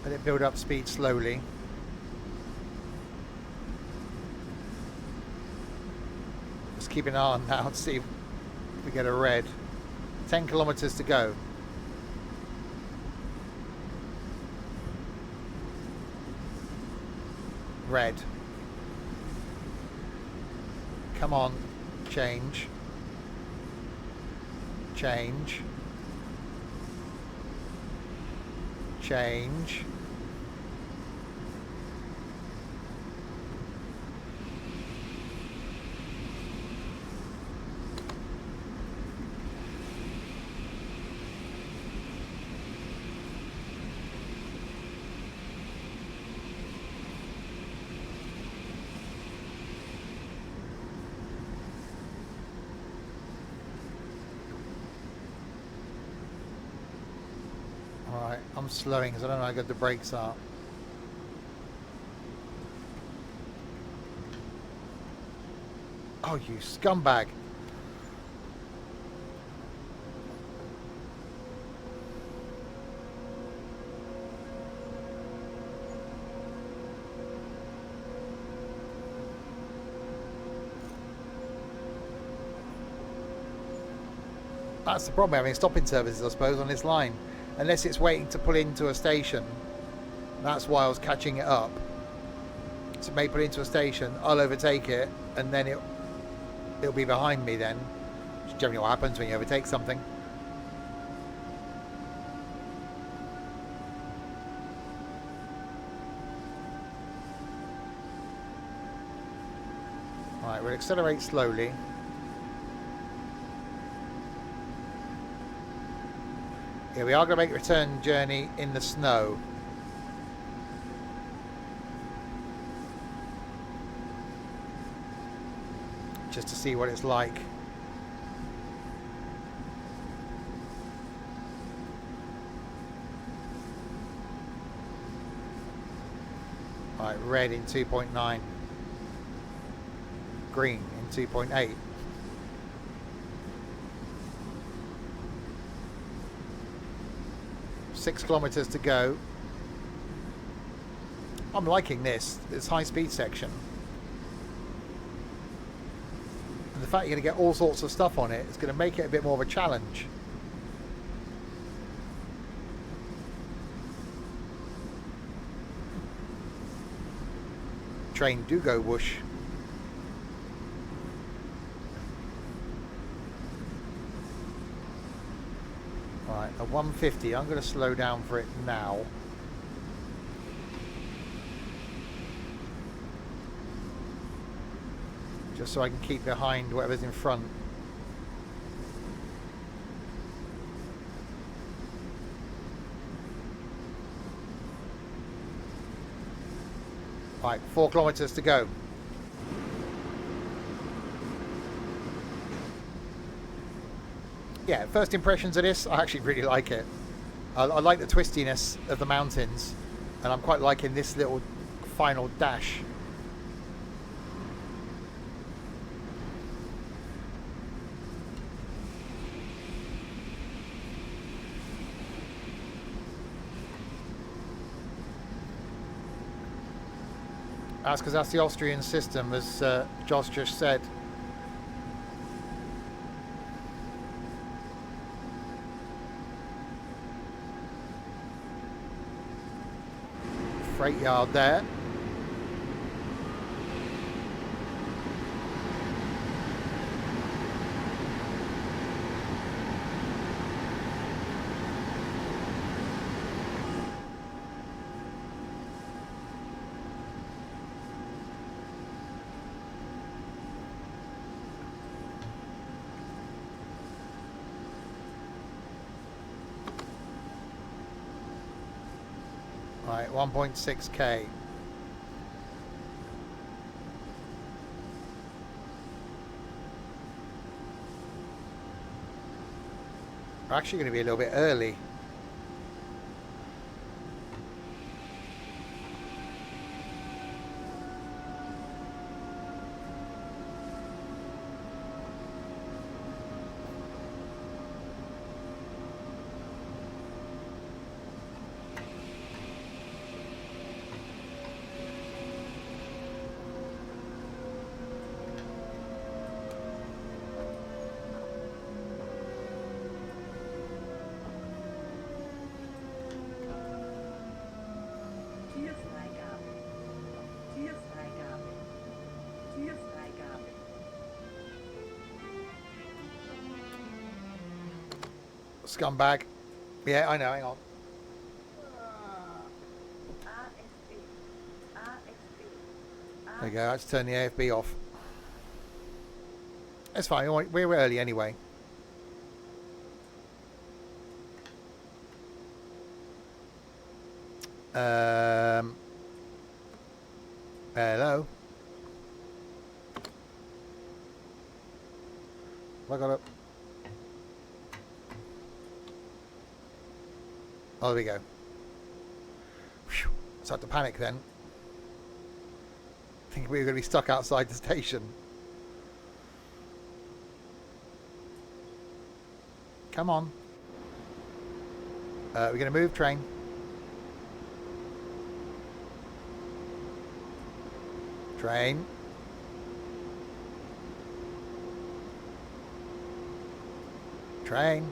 Let it build up speed slowly. Just keep an eye on now and see if we get a red. 10 kilometers to go. Red. Come on, change. Change. Change. Alright, I'm slowing because I don't know how good the brakes are. Oh, you scumbag. That's the problem, having stopping services, I suppose, on this line. Unless it's waiting to pull into a station. That's why I was catching it up. So it may pull into a station, I'll overtake it, and then it'll be behind me then. Which is generally what happens when you overtake something. Right, we'll accelerate slowly. Yeah, we are going to make a return journey in the snow. Just to see what it's like. Right, red in 2.9. Green in 2.8. Six kilometers to go. I'm liking this high speed section. And the fact you're going to get all sorts of stuff on it is going to make it a bit more of a challenge. Train do go whoosh. Right, at 150, I'm going to slow down for it now. Just so I can keep behind whatever's in front. Right, 4 kilometers to go. Yeah, first impressions of this, I actually really like it. I like the twistiness of the mountains, and I'm quite liking this little final dash. That's because that's the Austrian system, as Josh just said. Freight yard there. Right, 1.6k. We're actually going to be a little bit early. Scumbag. Yeah, I know, hang on. There you go, let's turn the AFB off. That's fine, we're early anyway. Hello? Have I got up? Oh, there we go. Whew. Start to panic then. I think we were going to be stuck outside the station. Come on. We're going to move train. Train. Train.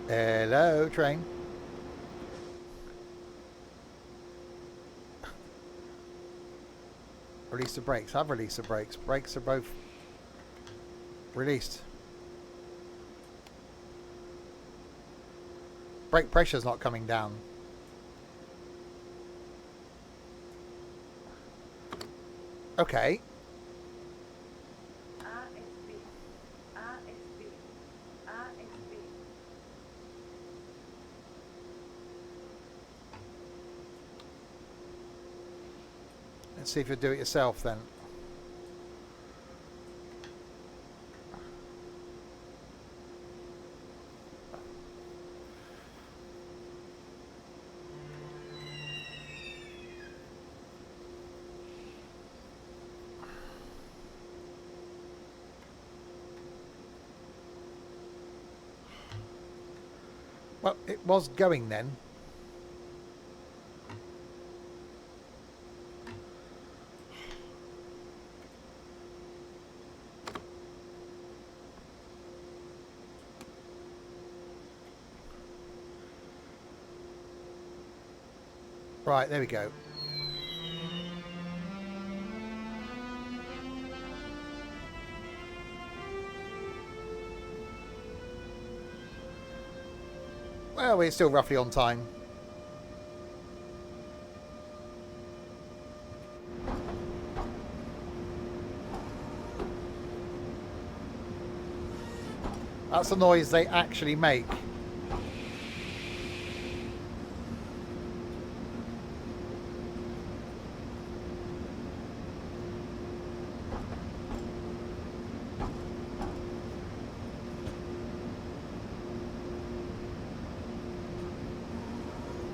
Hello, train. Release the brakes. I've released the brakes. Brakes are both released. Brake pressure's not coming down. Okay. ASB. ASB. ASB. Let's see if you do it yourself then. Well, it was going then. Right, there we go. Well, we're still roughly on time. That's the noise they actually make.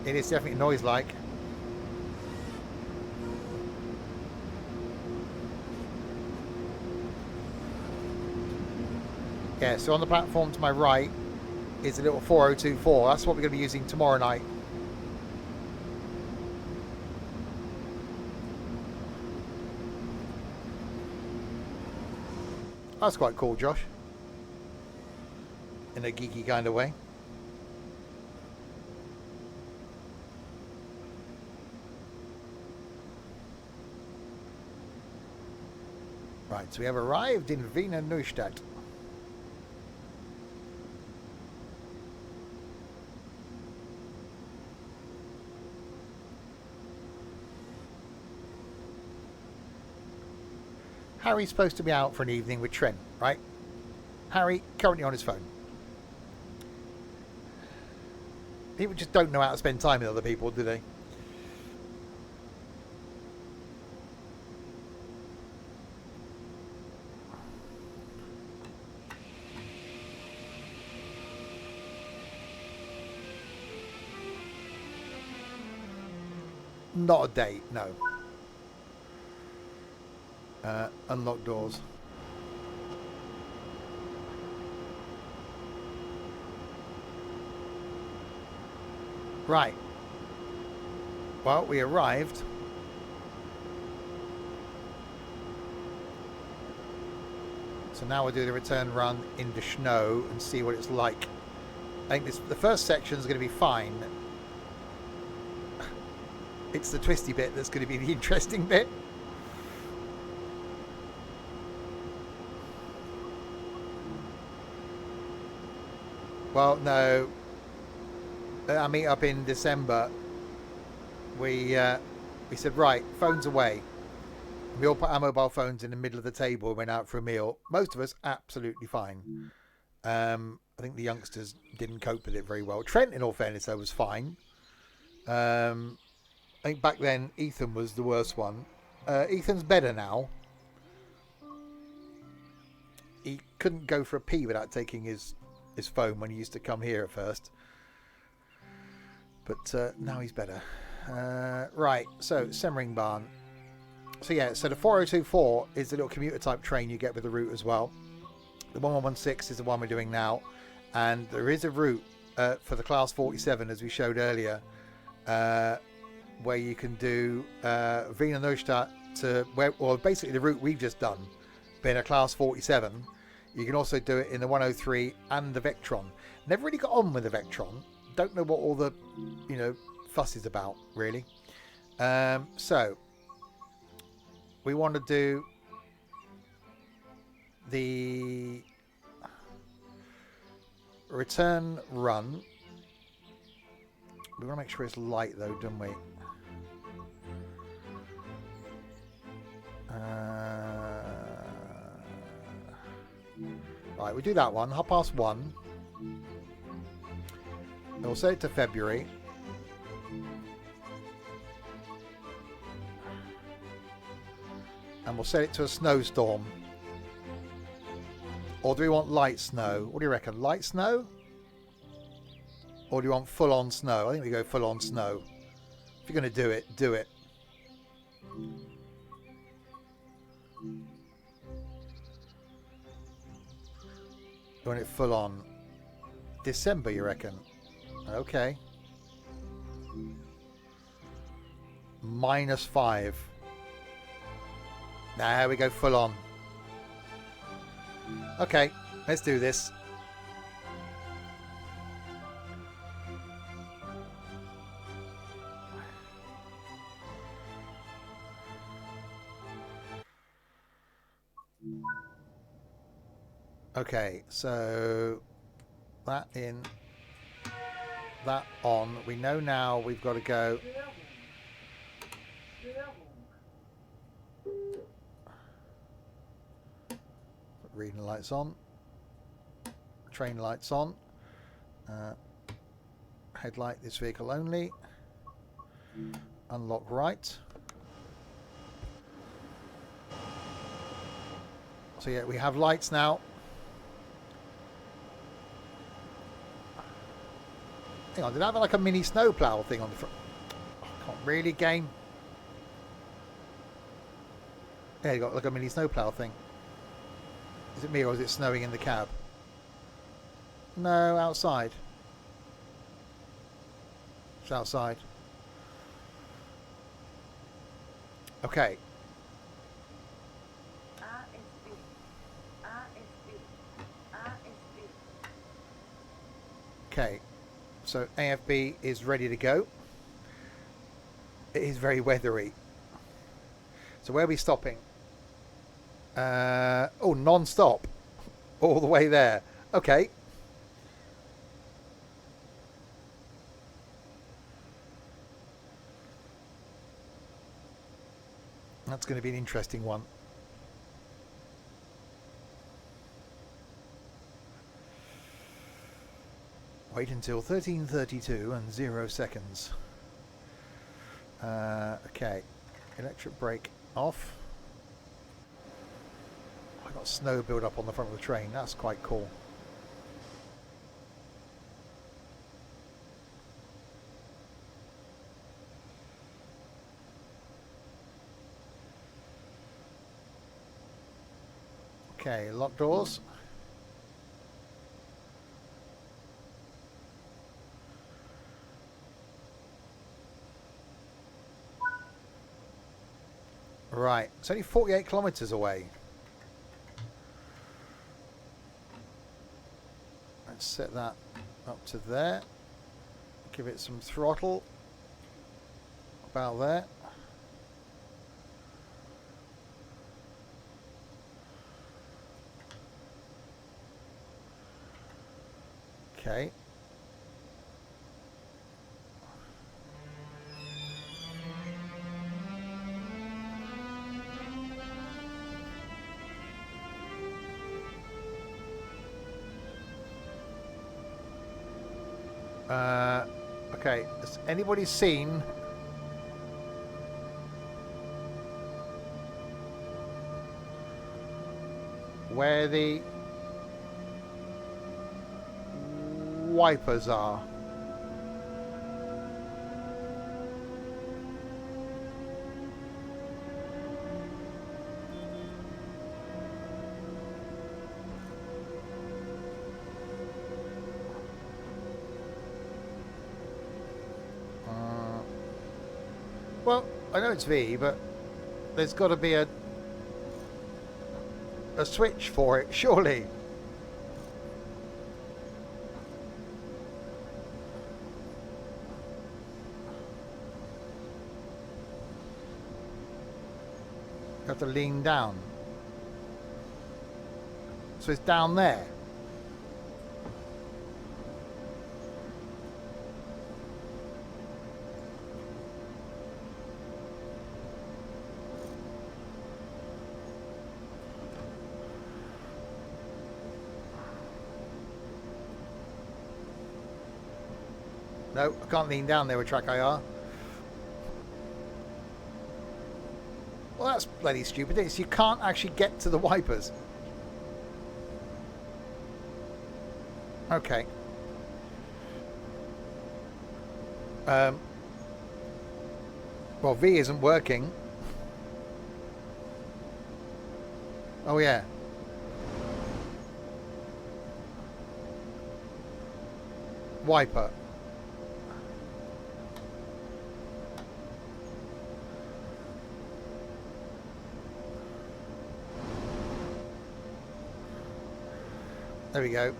It is definitely noise-like. Yeah, so on the platform to my right is a little 4024. That's what we're going to be using tomorrow night. That's quite cool, Josh. In a geeky kind of way. Right, so we have arrived in Wiener Neustadt. Harry's supposed to be out for an evening with Trent, right? Harry currently on his phone. People just don't know how to spend time with other people, do they? Not a date, no. Unlock doors. Right. Well, we arrived. So now we'll do the return run in the snow and see what it's like. I think the first section is going to be fine. It's the twisty bit that's going to be the interesting bit. Well, no. I meet up in December. We said, right, phones away. We all put our mobile phones in the middle of the table and went out for a meal. Most of us absolutely fine. I think the youngsters didn't cope with it very well. Trent, in all fairness, though, was fine. I think back then Ethan was the worst one. Ethan's better now. He couldn't go for a pee without taking his phone when he used to come here at first. But now he's better. Right, so Semmeringbahn. So yeah, so the 4024 is the little commuter type train you get with the route as well. The 1116 is the one we're doing now. And there is a route for the Class 47, as we showed earlier, where you can do Wiener Neustadt to where, or basically the route we've just done, being a Class 47. You can also do it in the 103 and the Vectron. Never really got on with the Vectron. Don't know what all the, you know, fuss is about, really. So, we want to do the return run. We want to make sure it's light, though, don't we? Right, we do that one, 1:30. We'll set it to February. And we'll set it to a snowstorm. Or do we want light snow? What do you reckon? Light snow? Or do you want full-on snow? I think we go full-on snow. If you're going to do it, do it. You want it full-on December, you reckon? Okay. -5. There we go, full-on. Okay, let's do this. Okay, so that in, that on. We know now we've got to go. Reading lights on. Train lights on. Headlight this vehicle only. Unlock right. So yeah, we have lights now. Hang on, did I have like a mini snowplow thing on the front? Oh, can't really, game. Yeah, you got like a mini snowplow thing. Is it me or is it snowing in the cab? No, outside. It's outside. Okay. Okay. So AFB is ready to go. It is very weathery. So where are we stopping? Oh, non-stop. All the way there. Okay. That's going to be an interesting one. Wait until 13:32 and 0 seconds. Okay. Electric brake off. I got snow build up on the front of the train. That's quite cool. Okay, lock doors. Right, it's only 48 kilometers away. Let's set that up to there. Give it some throttle. About there. Okay. Okay, has anybody seen where the wipers are? Well, I know it's V, but there's got to be a switch for it, surely. have to lean down. So it's down there. No, I can't lean down there with track IR. Well, that's bloody stupid. You can't actually get to the wipers. Okay. Well, V isn't working. Oh, yeah. Wiper. There we go.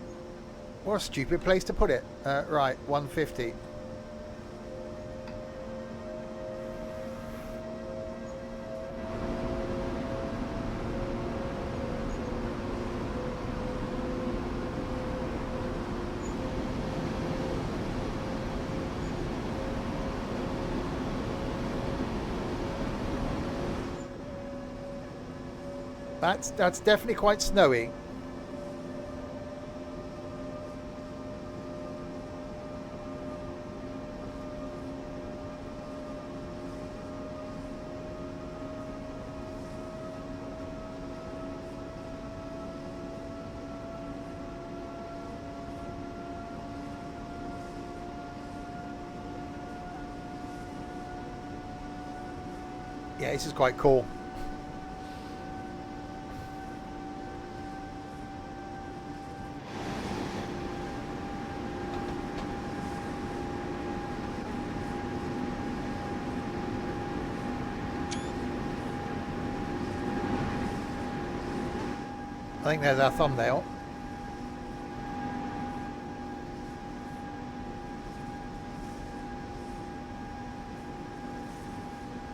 What a stupid place to put it. Right, 150. That's definitely quite snowy. Yeah, this is quite cool. I think there's our thumbnail.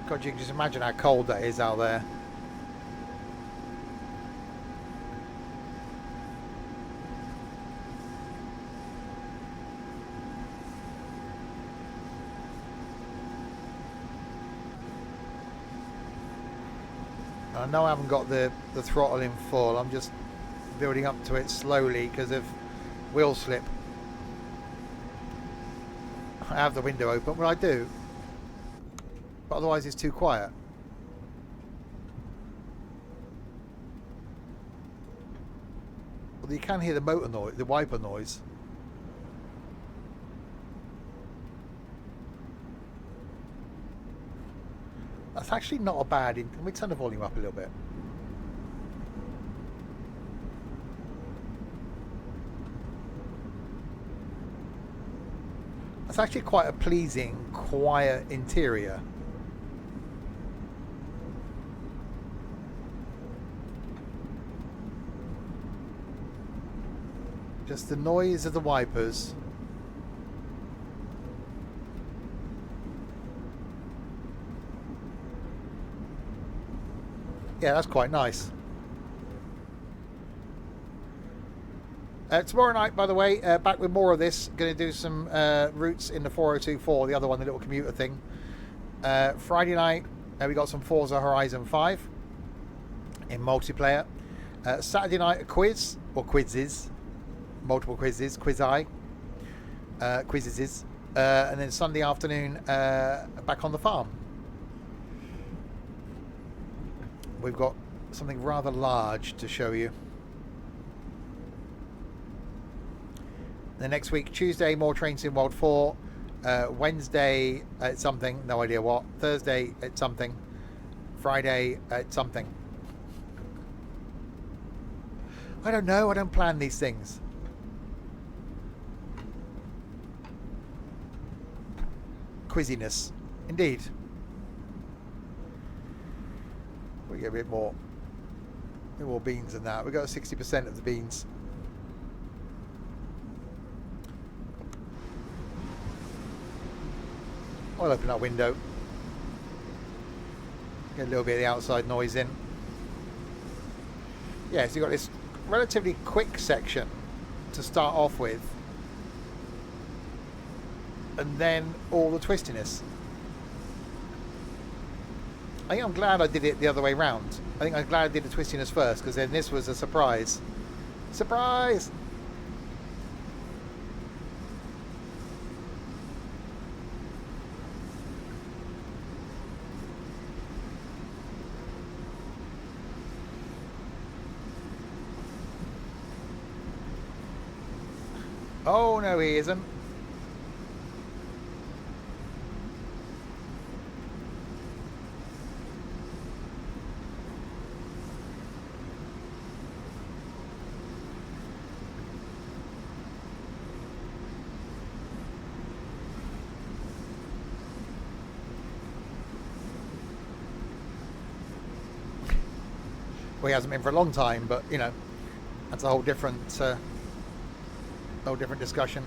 God, you can just imagine how cold that is out there. I know I haven't got the throttle in full. I'm just building up to it slowly because of wheel slip. I have the window open. Well, I do. But otherwise it's too quiet. Well, you can hear the motor noise, the wiper noise. That's actually not a bad... Let me turn the volume up a little bit. That's actually quite a pleasing, quiet interior. Just the noise of the wipers. Yeah, that's quite nice. Tomorrow night, by the way, back with more of this. Going to do some routes in the 4024, the other one, the little commuter thing. Friday night, we got some Forza Horizon 5 in multiplayer. Saturday night, a quiz, or quizzes. Multiple quizzes, quizzes. And then Sunday afternoon, back on the farm. We've got something rather large to show you. The next week, Tuesday, more Train Sim World 4. Wednesday at something, no idea what. Thursday at something. Friday at something. I don't know, I don't plan these things. Quizziness, indeed. We get a bit more beans than that. We got 60% of the beans. I'll open that window. Get a little bit of the outside noise in. Yeah, so you've got this relatively quick section to start off with, and then all the twistiness. I think I'm glad I did it the other way round. I think I'm glad I did the twistiness first, because then this was a surprise. Surprise! Oh no, he isn't. Well, he hasn't been for a long time, but you know, that's a whole different discussion.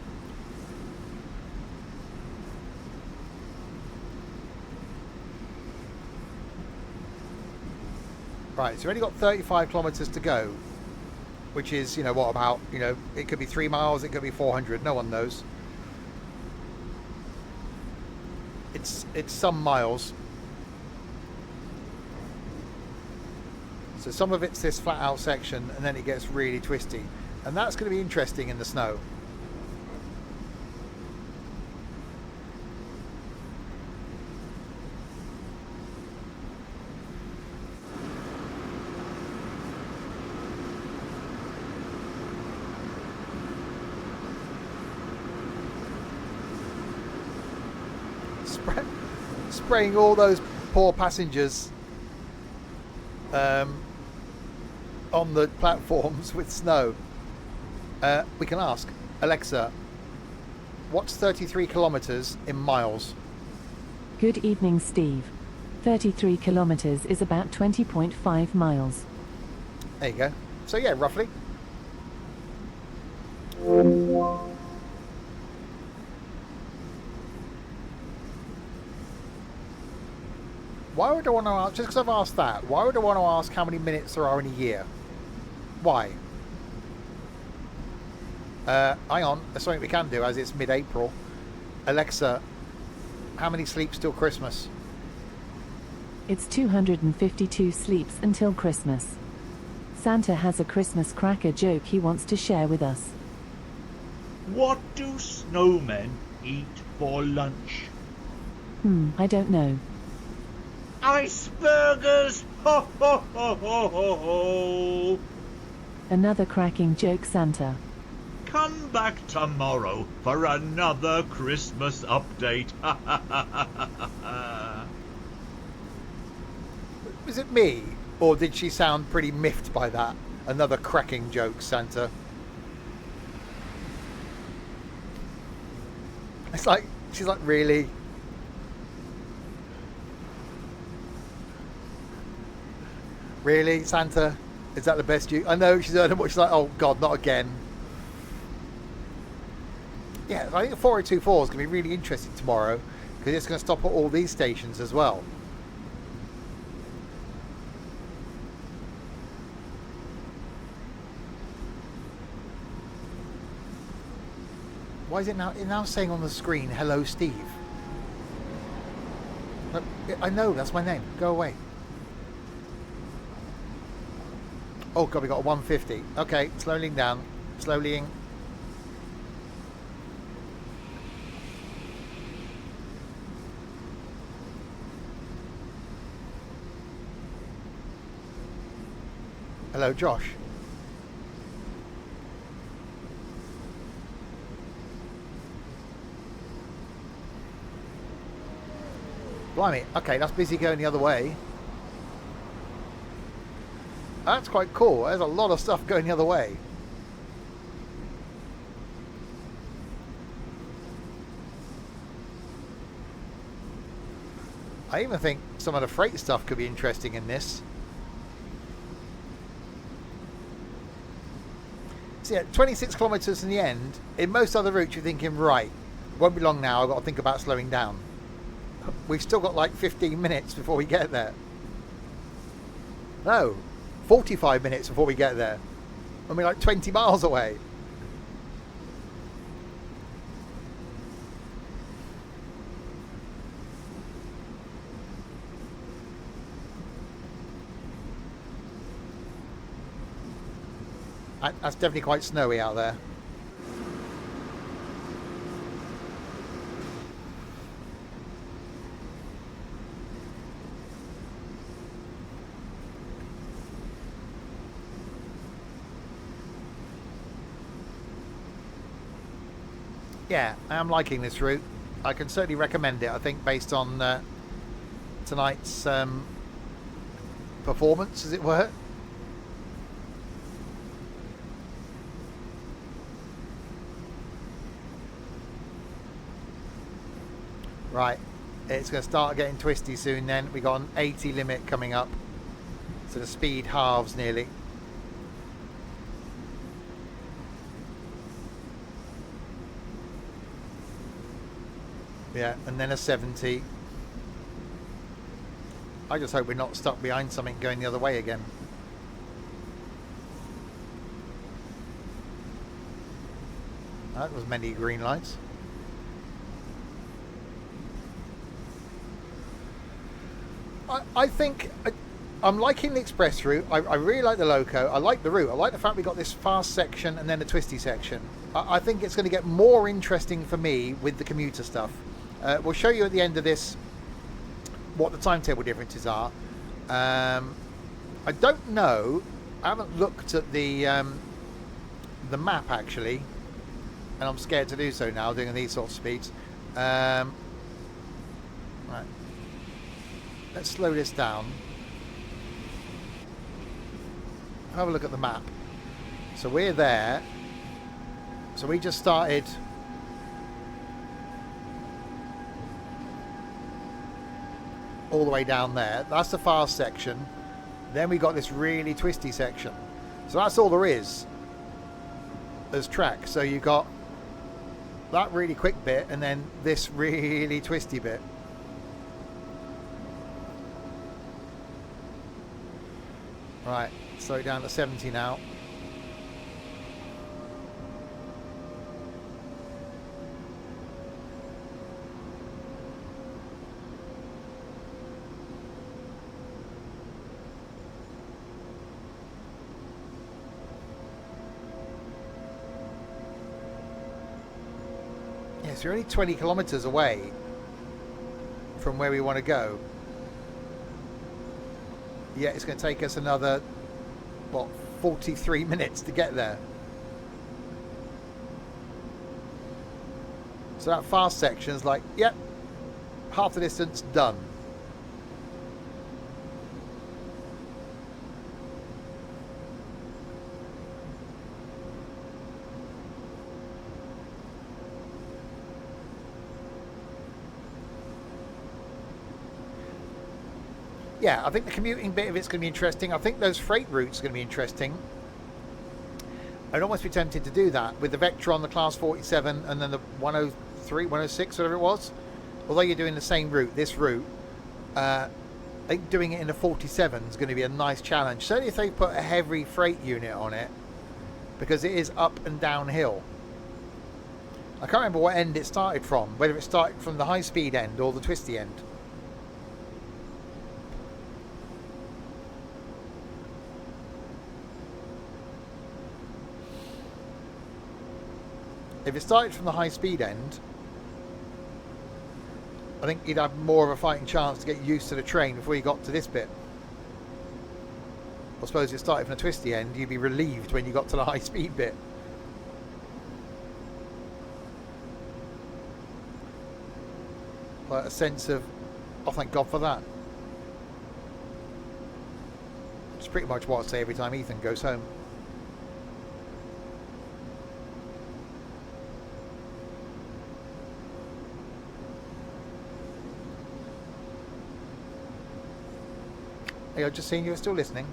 Right, so we've only got 35 kilometres to go, which is, you know, what about, you know, it could be 3 miles, it could be 400, no one knows. It's some miles. So some of it's this flat out section, and then it gets really twisty. And that's going to be interesting in the snow. Spraying all those poor passengers on the platforms with snow. We can ask Alexa, what's 33 kilometres in miles? Good evening, Steve. 33 kilometres is about 20.5 miles. There you go. So yeah, roughly. Why would I want to ask, just because I've asked that, why would I want to ask how many minutes there are in a year? Why? Hang on, there's something we can do as it's mid-April. Alexa, how many sleeps till Christmas? It's 252 sleeps until Christmas. Santa has a Christmas cracker joke he wants to share with us. What do snowmen eat for lunch? I don't know. Iceburgers! Ho ho ho ho ho ho! Another cracking joke, Santa. Come back tomorrow for another Christmas update. Was it me, or did she sound pretty miffed by that? Another cracking joke, Santa. It's like, she's like, really? Really, Santa? Is that the best you... I know she's heard them, but she's like, oh God, not again. Yeah, I think the 4024 is going to be really interesting tomorrow, because it's going to stop at all these stations as well. Why is it now saying on the screen, hello, Steve? Look, I know, that's my name. Go away. Oh God, we got a 150. Okay, slowing down. Slowlying. Hello, Josh. Blimey. Okay, that's busy going the other way. That's quite cool. There's a lot of stuff going the other way. I even think some of the freight stuff could be interesting in this. So yeah, 26 kilometres in the end. In most other routes you're thinking, right, won't be long now, I've got to think about slowing down. We've still got like 15 minutes before we get there. No, 45 minutes before we get there. I mean, like 20 miles away. That's definitely quite snowy out there. Yeah, I am liking this route. I can certainly recommend it, I think, based on tonight's performance, as it were. Right, it's going to start getting twisty soon then. We got an 80 limit coming up, so the speed halves nearly. Yeah, and then a 70. I just hope we're not stuck behind something going the other way again. That was many green lights. I think I'm liking the express route. I really like the Loco. I like the route. I like the fact we got this fast section and then a twisty section. I think it's going to get more interesting for me with the commuter stuff. We'll show you at the end of this what the timetable differences are. I don't know. I haven't looked at the map actually, and I'm scared to do so now, doing these sort of speeds. Right. Let's slow this down. Have a look at the map. So we're there. So we just started all the way down there. That's the fast section. Then we got this really twisty section. So that's all there is as track. So you got that really quick bit and then this really twisty bit. Right, slow it down to 70 now. Yes, we're only 20 kilometers away from where we want to go. Yeah, it's going to take us another, what, 43 minutes to get there. So that fast section is like, yep, half the distance done. Yeah, I think the commuting bit of it's going to be interesting. I think those freight routes are going to be interesting. I'd almost be tempted to do that with the Vectron, the Class 47, and then the 103, 106, whatever it was. Although you're doing the same route, this route, I think doing it in a 47 is going to be a nice challenge. Certainly if they put a heavy freight unit on it, because it is up and downhill. I can't remember what end it started from, whether it started from the high-speed end or the twisty end. If it started from the high-speed end, I think you'd have more of a fighting chance to get used to the train before you got to this bit. I suppose if it started from the twisty end, you'd be relieved when you got to the high-speed bit. Like a sense of, oh, thank God for that. It's pretty much what I say every time Ethan goes home. Hey, I've just seen you were still listening.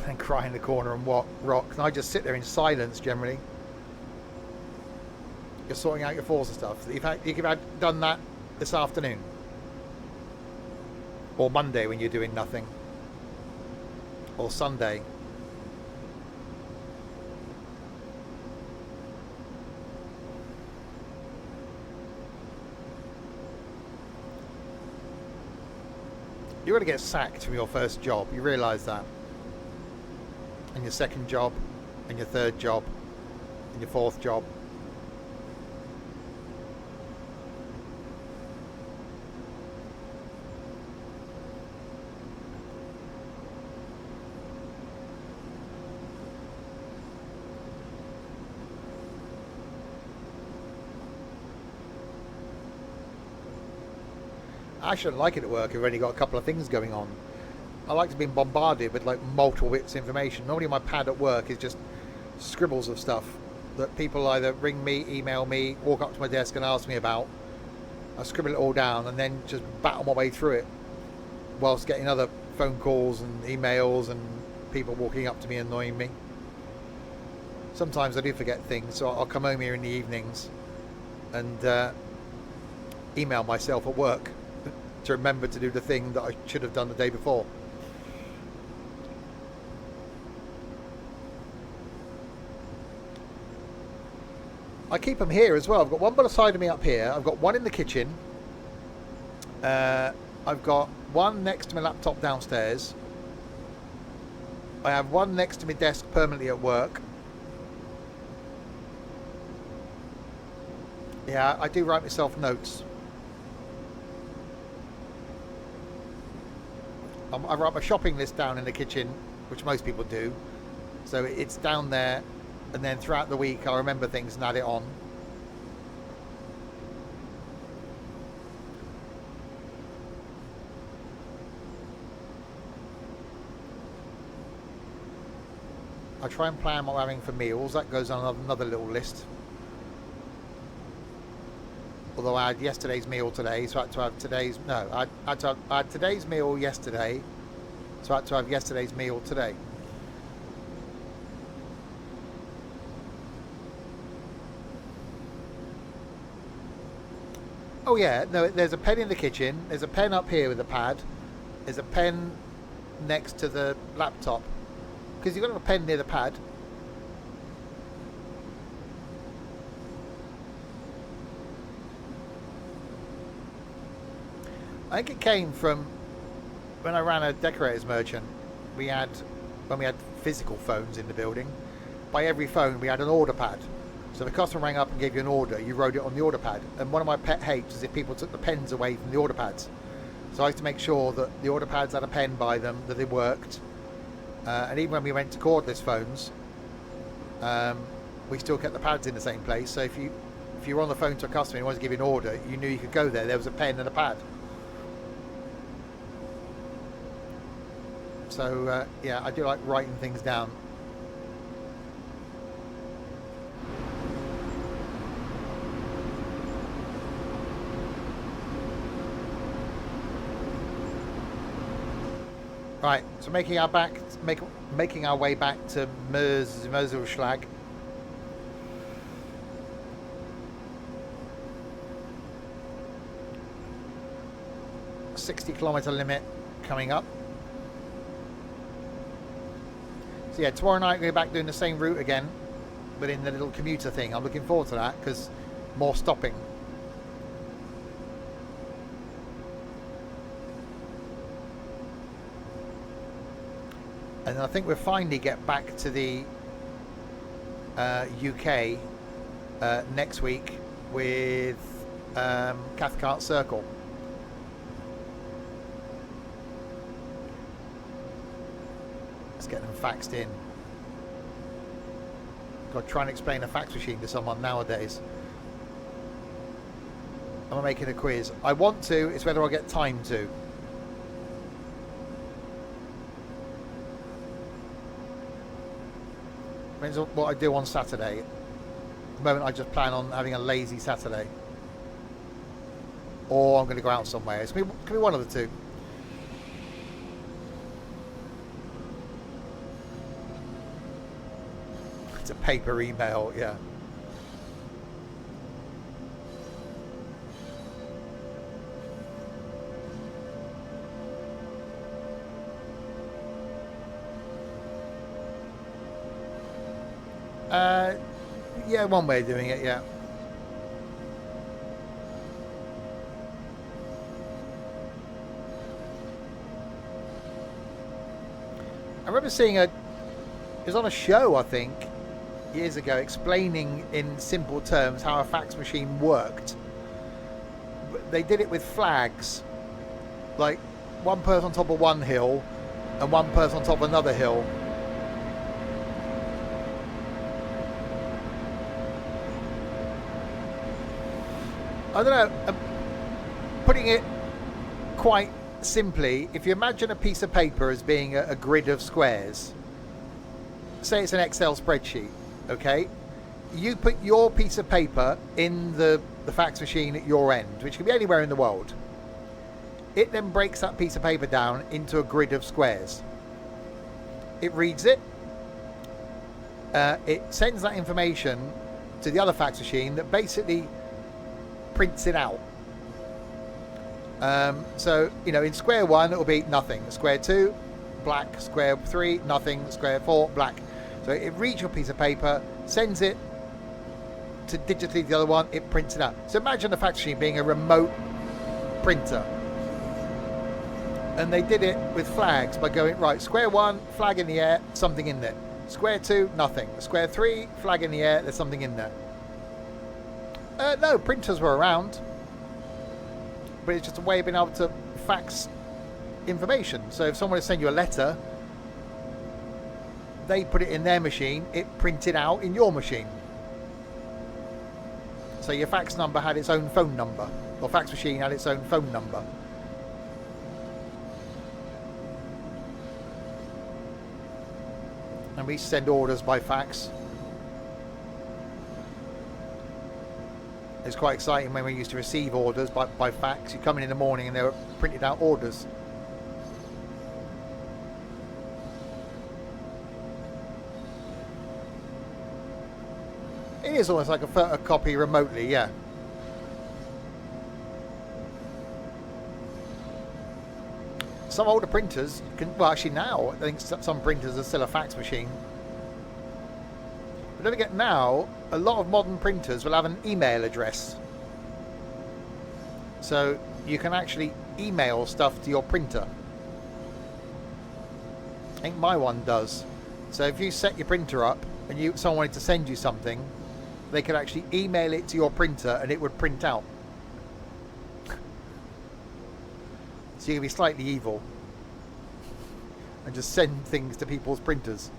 and cry in the corner and rock. And I just sit there in silence generally. You're sorting out your Forza stuff. You've had done that this afternoon. Or Monday when you're doing nothing. Or Sunday. You're going to get sacked from your first job. You realise that. And your second job. And your third job. And your fourth job. I shouldn't like it at work if I've only got a couple of things going on. I like to be bombarded with like multiple bits of information. Normally my pad at work is just scribbles of stuff that people either ring me, email me, walk up to my desk and ask me about. I scribble it all down and then just battle my way through it whilst getting other phone calls and emails and people walking up to me annoying me. Sometimes I do forget things, so I'll come home here in the evenings and email myself at work to remember to do the thing that I should have done the day before. I keep them here as well. I've got one by the side of me up here. I've got one in the kitchen. I've got one next to my laptop downstairs. I have one next to my desk permanently at work. Yeah, I do write myself notes. I write my shopping list down in the kitchen, which most people do. So it's down there, and then throughout the week I'll remember things and add it on. I try and plan what I'm having for meals. That goes on another little list. Although I had yesterday's meal today, so I had to have today's... No, I had today's meal yesterday, so I had to have yesterday's meal today. Oh yeah, no, there's a pen in the kitchen. There's a pen up here with a pad. There's a pen next to the laptop. Because you've got to have a pen near the pad. I think it came from when I ran a decorators merchant. When we had physical phones in the building, by every phone we had an order pad. So if a customer rang up and gave you an order, you wrote it on the order pad. And one of my pet hates is if people took the pens away from the order pads. So I used to make sure that the order pads had a pen by them, that they worked. And even when we went to cordless phones, we still kept the pads in the same place. So if you were on the phone to a customer and wanted to give you an order, you knew you could go there. There was a pen and a pad. So yeah, I do like writing things down. Right, so making our way back to Merselschlag. A 60-kilometre limit coming up. So yeah, tomorrow night we're back doing the same route again, but in the little commuter thing. I'm looking forward to that because more stopping. And I think we'll finally get back to the UK next week with Cathcart Circle. Let's get them faxed in. Got to try and explain a fax machine to someone nowadays. Am I making a quiz? I want to, it's whether I get time to. Depends on what I do on Saturday. At the moment I just plan on having a lazy Saturday. Or I'm going to go out somewhere. It's going to be one of the two. It's a paper email, yeah. Yeah, one way of doing it, yeah. I remember seeing it was on a show, I think, years ago, explaining in simple terms how a fax machine worked. They did it with flags, like one person on top of one hill and one person on top of another hill. I don't know, putting it quite simply, if you imagine a piece of paper as being a grid of squares, say it's an Excel spreadsheet, okay? You put your piece of paper in the fax machine at your end, which can be anywhere in the world. It then breaks that piece of paper down into a grid of squares. It reads it. It sends that information to the other fax machine that basically prints it out. So, you know, in square 1 it will be nothing. Square 2, black. Square 3, nothing. Square 4, black. So it reads your piece of paper, sends it to digitally the other one, it prints it out. So imagine the fax machine being a remote printer. And they did it with flags by going, right, square 1, flag in the air, something in there. Square 2, nothing. Square 3, flag in the air, there's something in there. No, printers were around, but it's just a way of being able to fax information. So if someone had sent you a letter, they put it in their machine, it printed out in your machine. So your fax number had its own phone number, or fax machine had its own phone number. And we send orders by fax. It's quite exciting when we used to receive orders by fax. You come in the morning and they were printed out orders. It is almost like a photocopy remotely, yeah. Some older printers can, well, actually now I think some printers are still a fax machine. But don't forget, now a lot of modern printers will have an email address, so you can actually email stuff to your printer. I think my one does. So if you set your printer up and someone wanted to send you something, they could actually email it to your printer and it would print out. So you can be slightly evil and just send things to people's printers.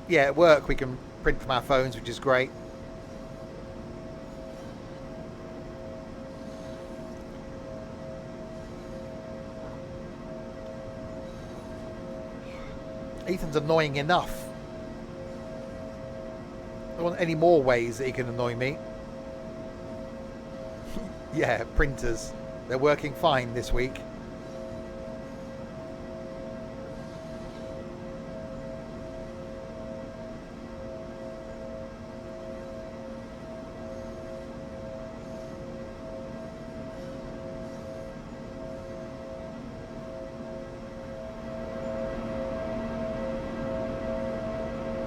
Yeah, at work we can print from our phones, which is great. Ethan's annoying enough. I don't want any more ways that he can annoy me. Yeah, printers. They're working fine this week.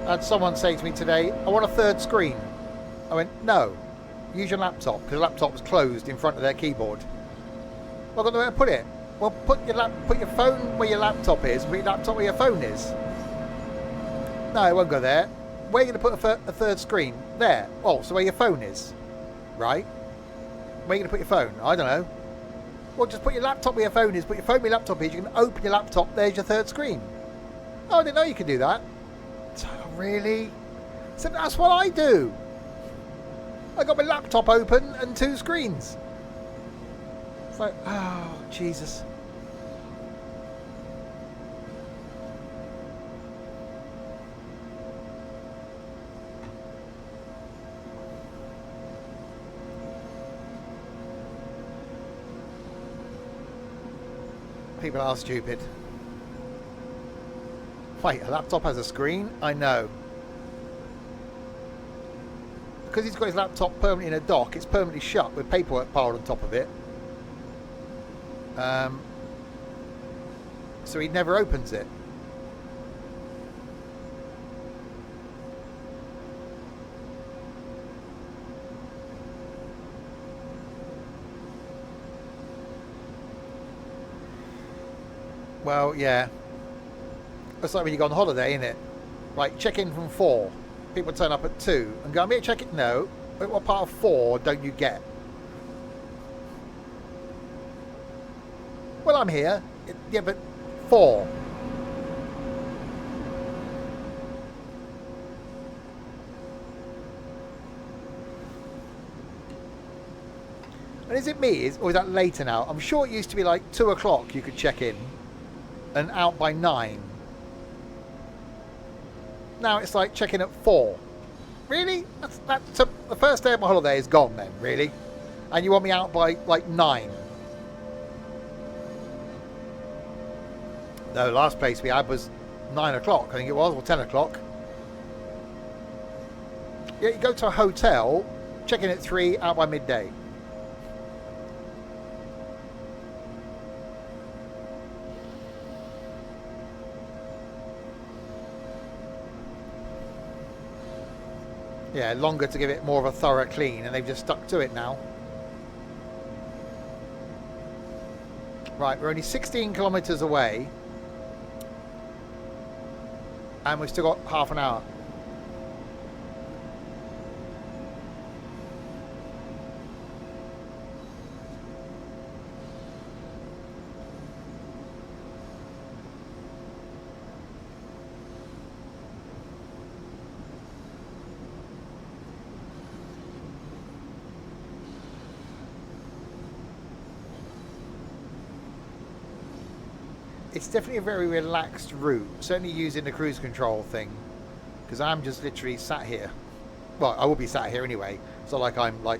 I had someone say to me today, I want a third screen. I went, no, use your laptop, because the laptop was closed in front of their keyboard. Well, I've got nowhere to put it. Well, put your phone where your laptop is, and put your laptop where your phone is. No, it won't go there. Where are you going to put a third screen? There. Oh, so where your phone is. Right? Where are you going to put your phone? I don't know. Well, just put your laptop where your phone is, put your phone where your laptop is, you can open your laptop, there's your third screen. Oh, I didn't know you could do that. Really? So that's what I do. I got my laptop open and two screens. It's like, oh, Jesus. People are stupid. Wait, a laptop has a screen? I know. Because he's got his laptop permanently in a dock, it's permanently shut with paperwork piled on top of it. So he never opens it. Well, yeah. It's like when you go on holiday, isn't it? Right, check in from 4. People turn up at 2 and go, I'm here to check it. No. What part of 4 don't you get? Well, I'm here. Yeah, but 4. And is it me? Or is that later now? I'm sure it used to be like 2 o'clock you could check in and out by 9. Now it's like checking at 4. Really? So the first day of my holiday is gone then, really? And you want me out by like 9? No, the last place we had was 9 o'clock, I think it was, or 10 o'clock. Yeah, you go to a hotel, check in at 3, out by midday. Yeah, longer to give it more of a thorough clean, and they've just stuck to it now. Right, we're only 16 kilometres away. And we've still got half an hour. It's definitely a very relaxed route, certainly using the cruise control thing, because I'm just literally sat here. Well, I will be sat here anyway. It's not like I'm like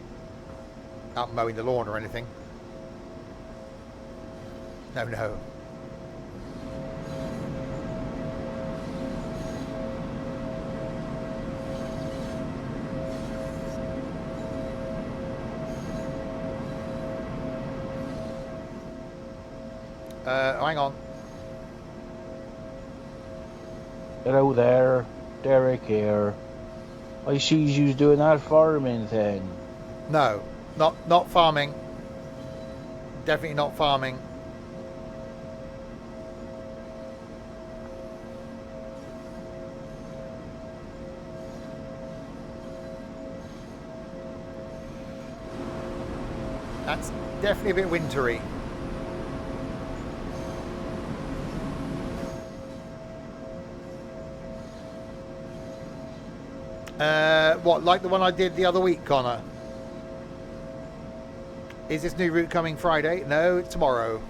out mowing the lawn or anything. No, no. Hang on. Hello there, Derek here. I see you doing that farming thing. No, not farming. Definitely not farming. That's definitely a bit wintry. What, like the one I did the other week, Connor? Is this new route coming Friday? No, it's tomorrow.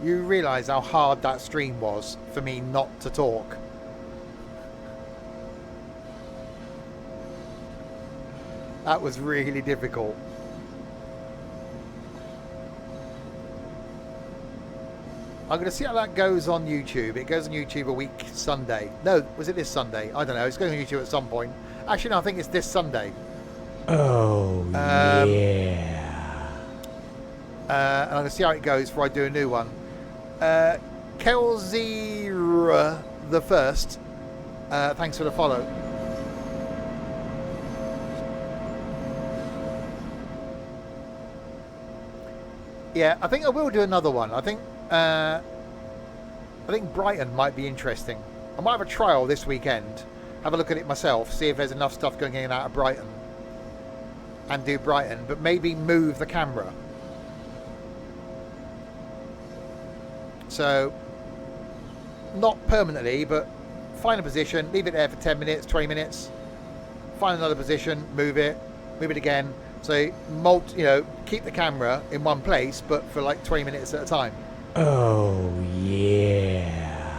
You realise how hard that stream was for me not to talk? That was really difficult. I'm going to see how that goes on YouTube. It goes on YouTube a week Sunday. No, was it this Sunday? I don't know. It's going on YouTube at some point. Actually, no, I think it's this Sunday. Oh, yeah. And I'm going to see how it goes before I do a new one. Kelzira the First, thanks for the follow. Yeah, I think I will do another one. I think Brighton might be interesting. I might have a trial this weekend. Have a look at it myself. See if there's enough stuff going in and out of Brighton. And do Brighton. But maybe move the camera. So, not permanently, but find a position. Leave it there for 10 minutes, 20 minutes. Find another position. Move it again. So, keep the camera in one place, but for like 20 minutes at a time. Oh, yeah.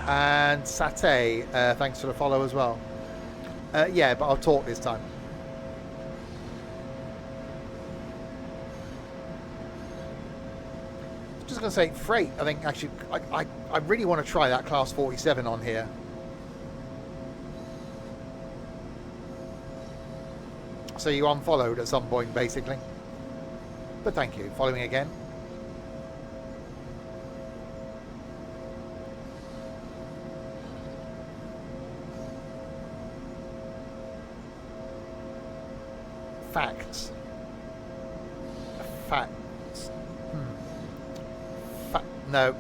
And Satay, thanks for the follow as well. Yeah, but I'll talk this time. Just going to say freight. I think actually I really want to try that class 47 on here. So you unfollowed at some point, basically. But thank you. Following again. Facts. Facts. No.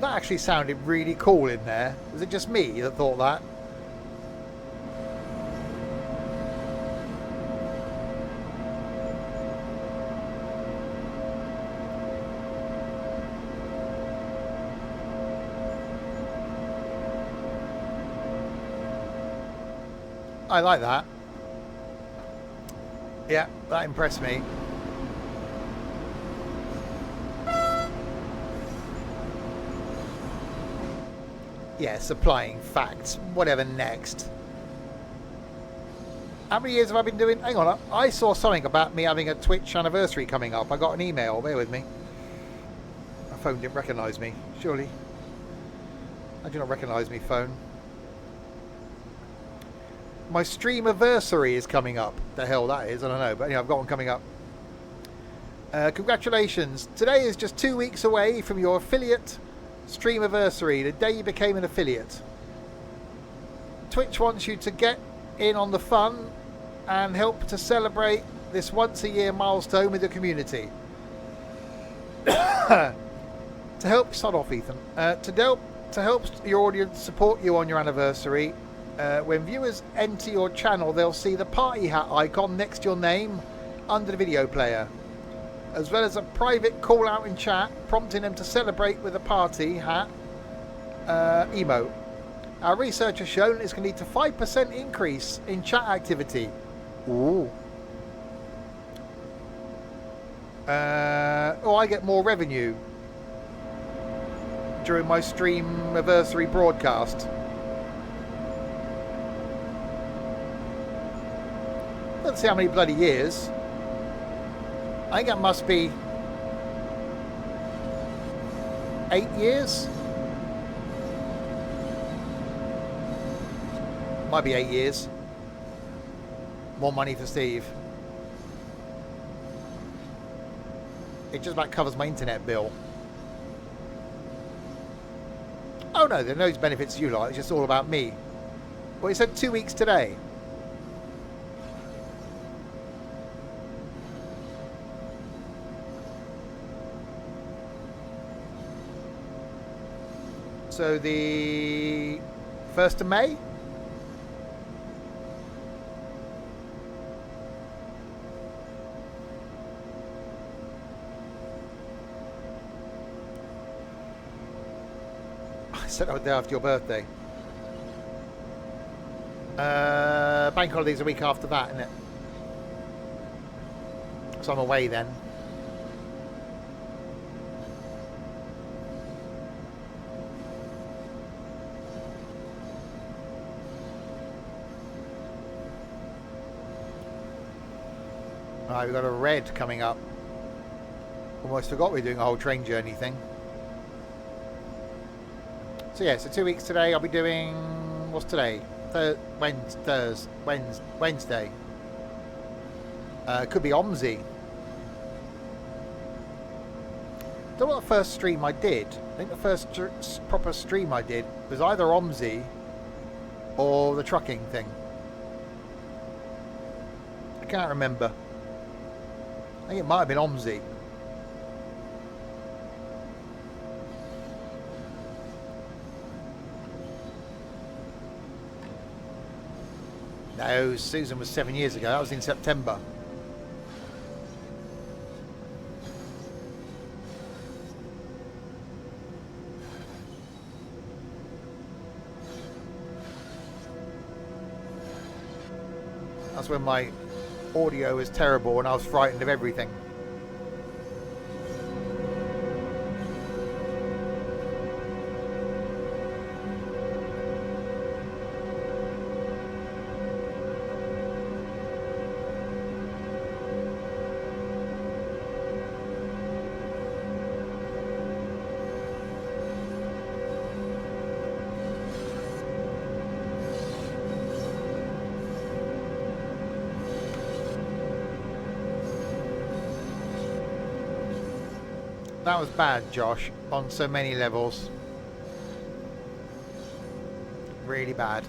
That actually sounded really cool in there. Was it just me that thought that? I like that. Yeah, that impressed me. Yeah, supplying facts. Whatever next. How many years have I been doing? Hang on, I saw something about me having a Twitch anniversary coming up. I got an email. Bear with me. My phone didn't recognise me. Surely. I do not recognise me phone. My stream anniversary is coming up. The hell that is, I don't know. But anyway, I've got one coming up. Congratulations. Today is just 2 weeks away from your affiliate stream anniversary, the day you became an affiliate. Twitch wants you to get in on the fun and help to celebrate this once a year milestone with the community. To help start off, Ethan. To help your audience support you on your anniversary, when viewers enter your channel, they'll see the party hat icon next to your name under the video player, as well as a private call out in chat prompting them to celebrate with a party hat emote. Our research has shown it's going to lead to 5% increase in chat activity. Ooh. I get more revenue during my stream anniversary broadcast. Let's see how many bloody years. I think that must be 8 years. Might be 8 years. More money for Steve. It just about covers my internet bill. Oh no, there are no benefits to you lot. It's just all about me. Well, it said 2 weeks today. So the 1st of May? I said that the day after your birthday. Bank holiday's a week after that, isn't it? So I'm away then. Right, we've got a red coming up. Almost forgot we were doing a whole train journey thing. So yeah, so 2 weeks today I'll be doing... What's today? Wednesday. Could be OMSI. Don't know what the first stream I did. I think the first proper stream I did was either OMSI or the trucking thing. I can't remember. think it might have been Omzi. No, Susan was 7 years ago. That was in September. That's when my audio was terrible and I was frightened of everything. That was bad, Josh, on so many levels. Really bad.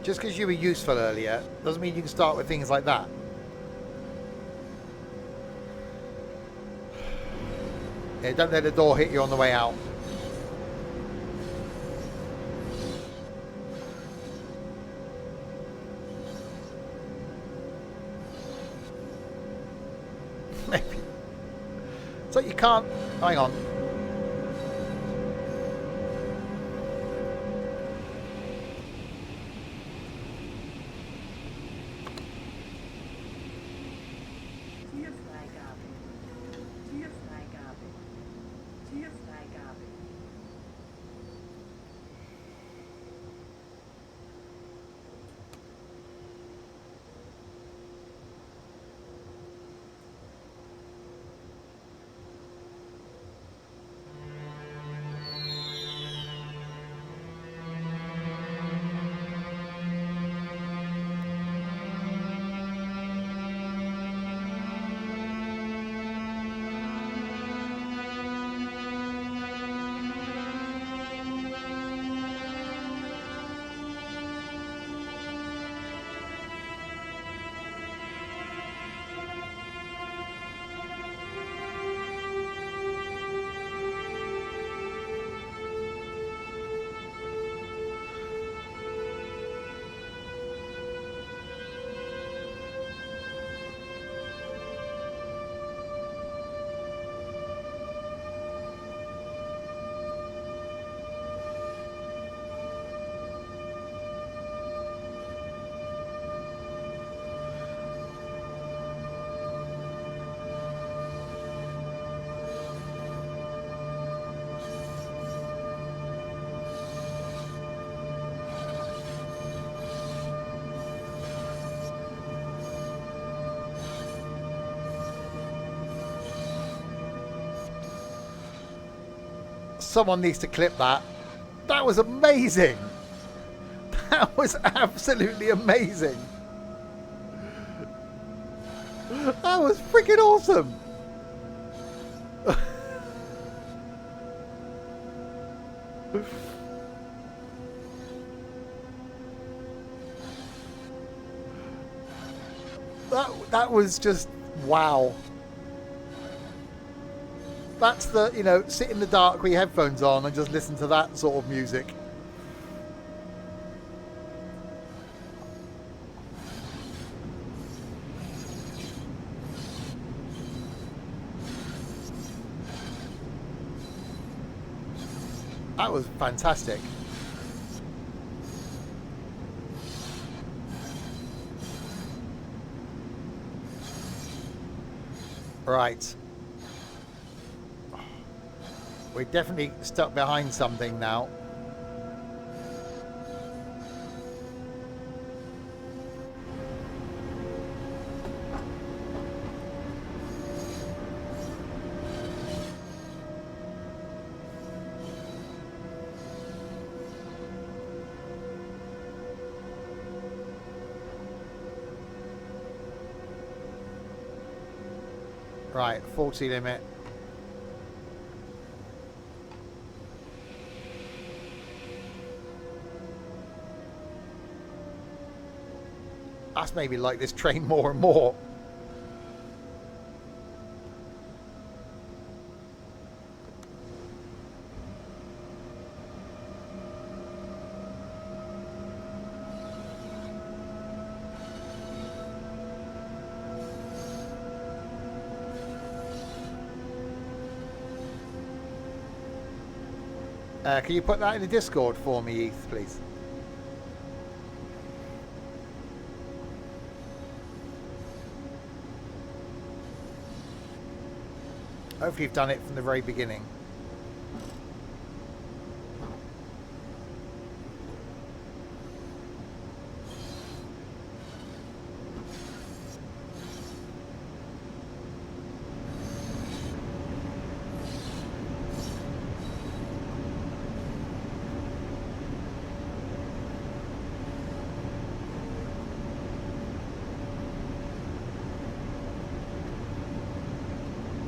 Just because you were useful earlier doesn't mean you can start with things like that. Yeah, don't let the door hit you on the way out. Maybe. So you can't... Hang on. Tierfreigabe. Tierfreigabe. Tierfreigabe. Someone needs to clip that. That was amazing. That was absolutely amazing. That was freaking awesome. That was just wow. That's the, you know, sit in the dark with your headphones on and just listen to that sort of music. That was fantastic. Right. We're definitely stuck behind something now. Right, 40 limit. That's made me like this train more and more. Can you put that in the Discord for me, Heath, please? Hopefully you've done it from the very beginning.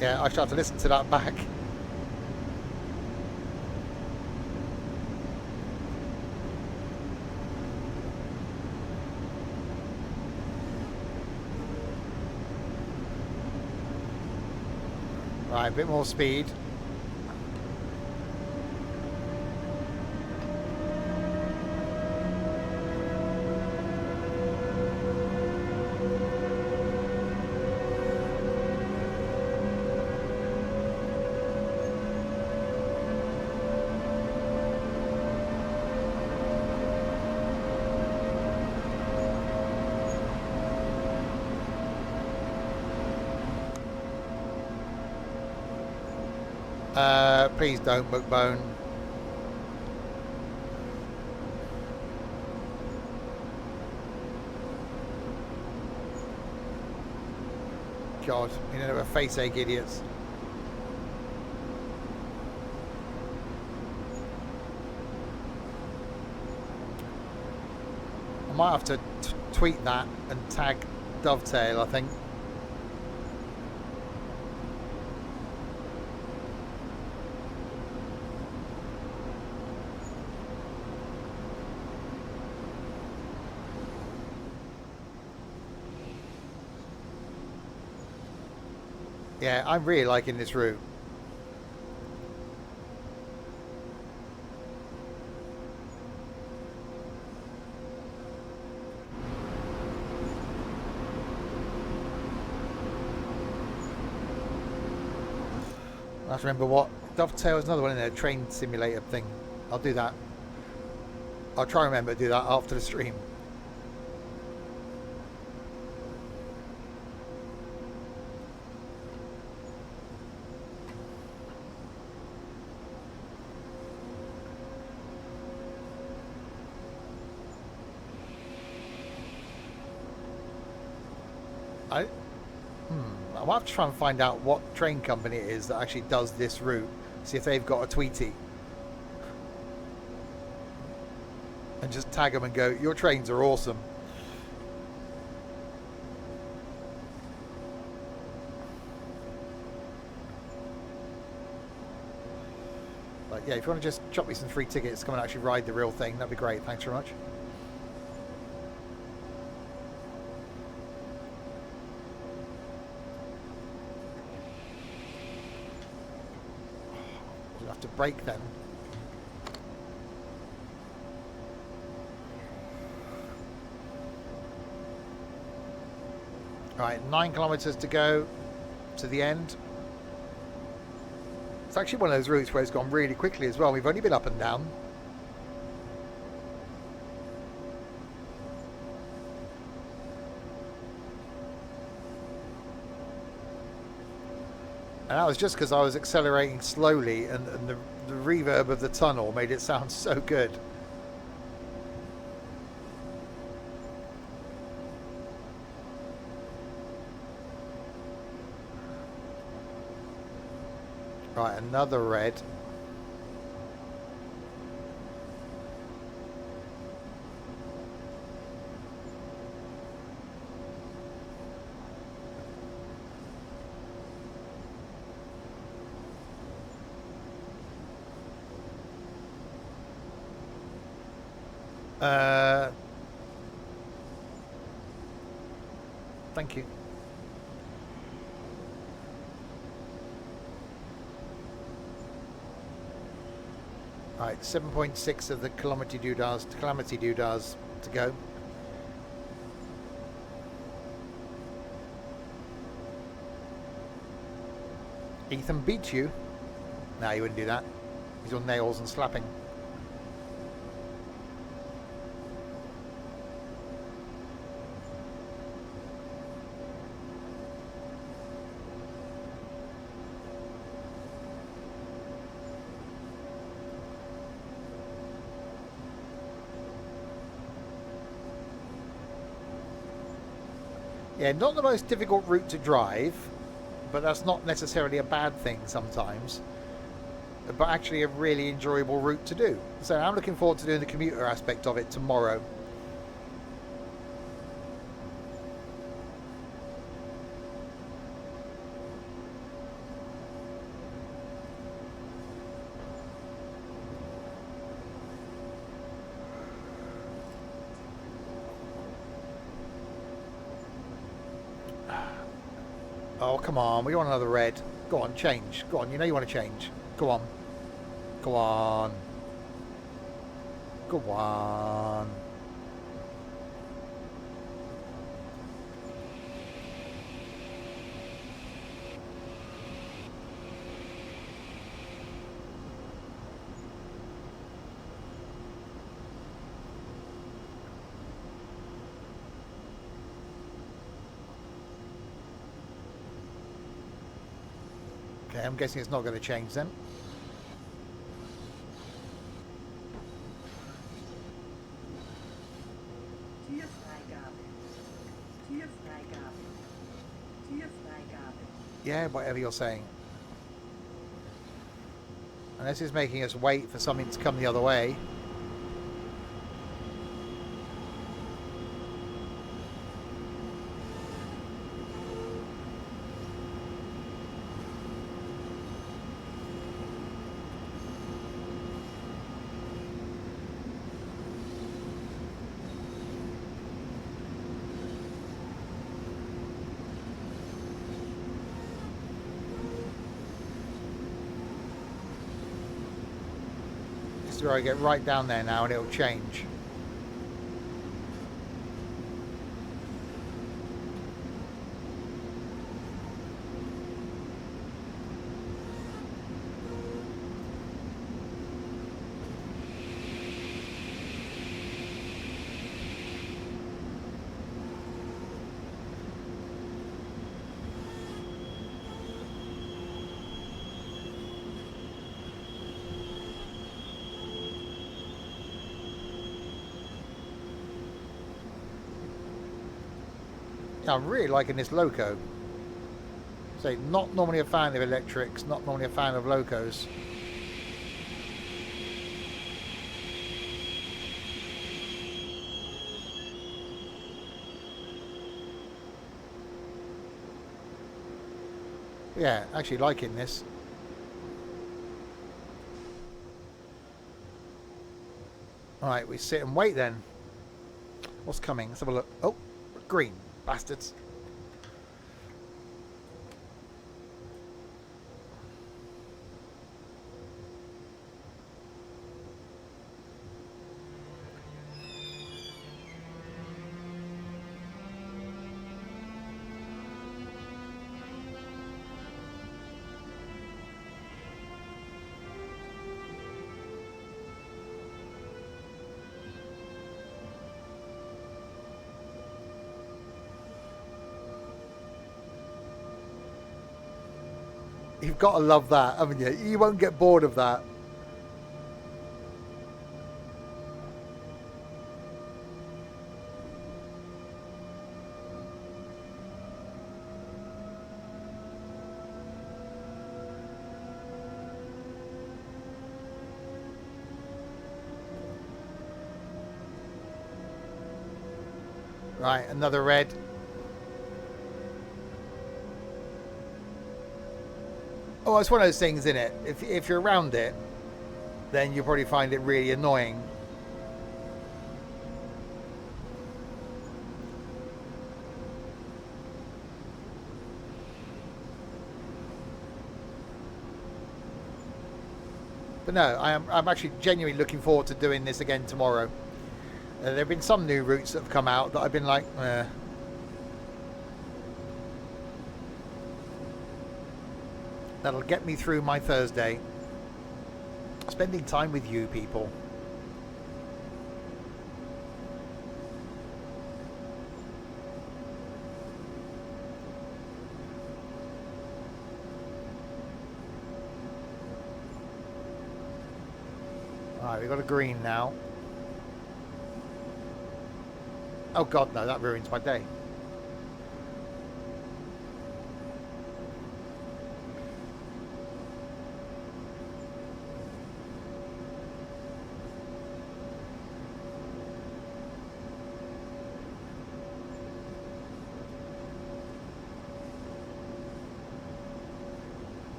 Yeah, I shall have to listen to that back. Right, a bit more speed. Please don't, Bookbone. God, you know, a face ache idiots. I might have to tweet that and tag Dovetail, I think. Yeah, I'm really liking this route. I have to remember what Dovetail is another one in there, train simulator thing. I'll do that. I'll try and remember to do that after the stream. I'll have to try and find out what train company it is that actually does this route. See if they've got a Tweety. And just tag them and go, your trains are awesome. But yeah, if you want to just drop me some free tickets to come and actually ride the real thing, that'd be great. Thanks very much. To break then. Right, 9 kilometers to go to the end. It's actually one of those routes where it's gone really quickly as well. We've only been up and down. And that was just because I was accelerating slowly and the reverb of the tunnel made it sound so good. Right, another red. Thank you. Alright, 7.6 of the calamity doodahs to go. Ethan beat you? No, he wouldn't do that. He's on nails and slapping. Yeah, not the most difficult route to drive, but that's not necessarily a bad thing sometimes. But actually a really enjoyable route to do. So I'm looking forward to doing the commuter aspect of it tomorrow. Oh, come on. We want another red. Go on, change. Go on, you know you want to change. Go on. Go on. Go on. Okay, I'm guessing it's not going to change then. Yeah, whatever you're saying. Unless it's making us wait for something to come the other way. Where I get right down there now and it'll change. I'm really liking this loco. So not normally a fan of electrics, not normally a fan of locos. Yeah, actually liking this. Alright, we sit and wait then. What's coming? Let's have a look. Oh, green. Bastards. You've got to love that, haven't you? You won't get bored of that. Right, another red. Oh, it's one of those things, isn't it? If you're around it, then you'll probably find it really annoying. But no, I'm actually genuinely looking forward to doing this again tomorrow. There have been some new routes that have come out that I've been like, eh. That'll get me through my Thursday. Spending time with you people. Alright, we've got a green now. Oh god, no, that ruins my day.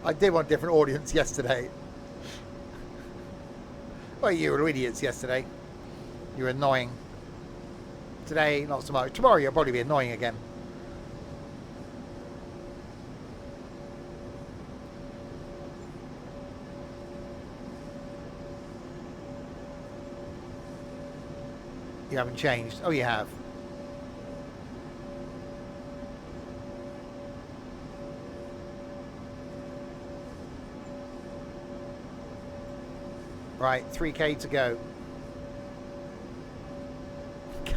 I did want a different audience yesterday. Well, you were idiots yesterday. You were annoying. Today, not so much. Tomorrow, you'll probably be annoying again. You haven't changed. Oh, you have. Right, 3k to go.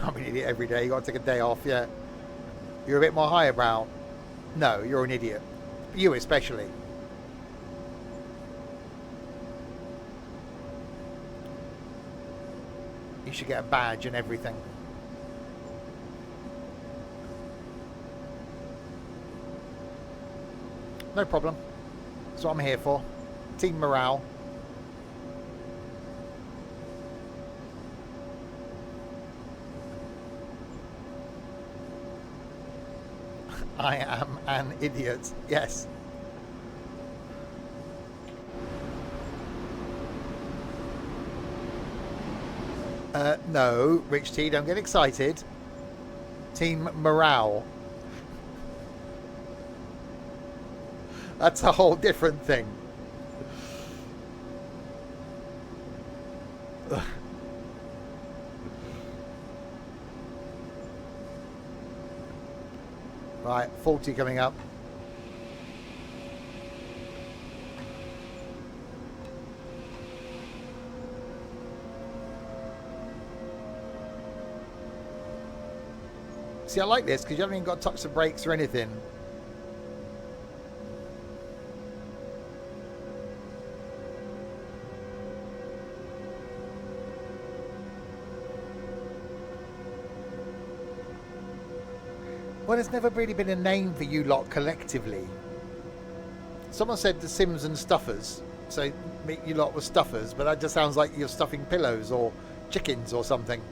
I'm an idiot every day. You got to take a day off, yeah. You're a bit more higher brow. No, you're an idiot. You especially. You should get a badge and everything. No problem. That's what I'm here for. Team morale. I am an idiot. Yes. No, Rich T, don't get excited. Team morale. That's a whole different thing. Right, 40 coming up. See, I like this because you haven't even got to touch the brakes or anything. Well, there's never really been a name for you lot collectively. Someone said the Sims and Stuffers. So you lot were stuffers, but that just sounds like you're stuffing pillows or chickens or something.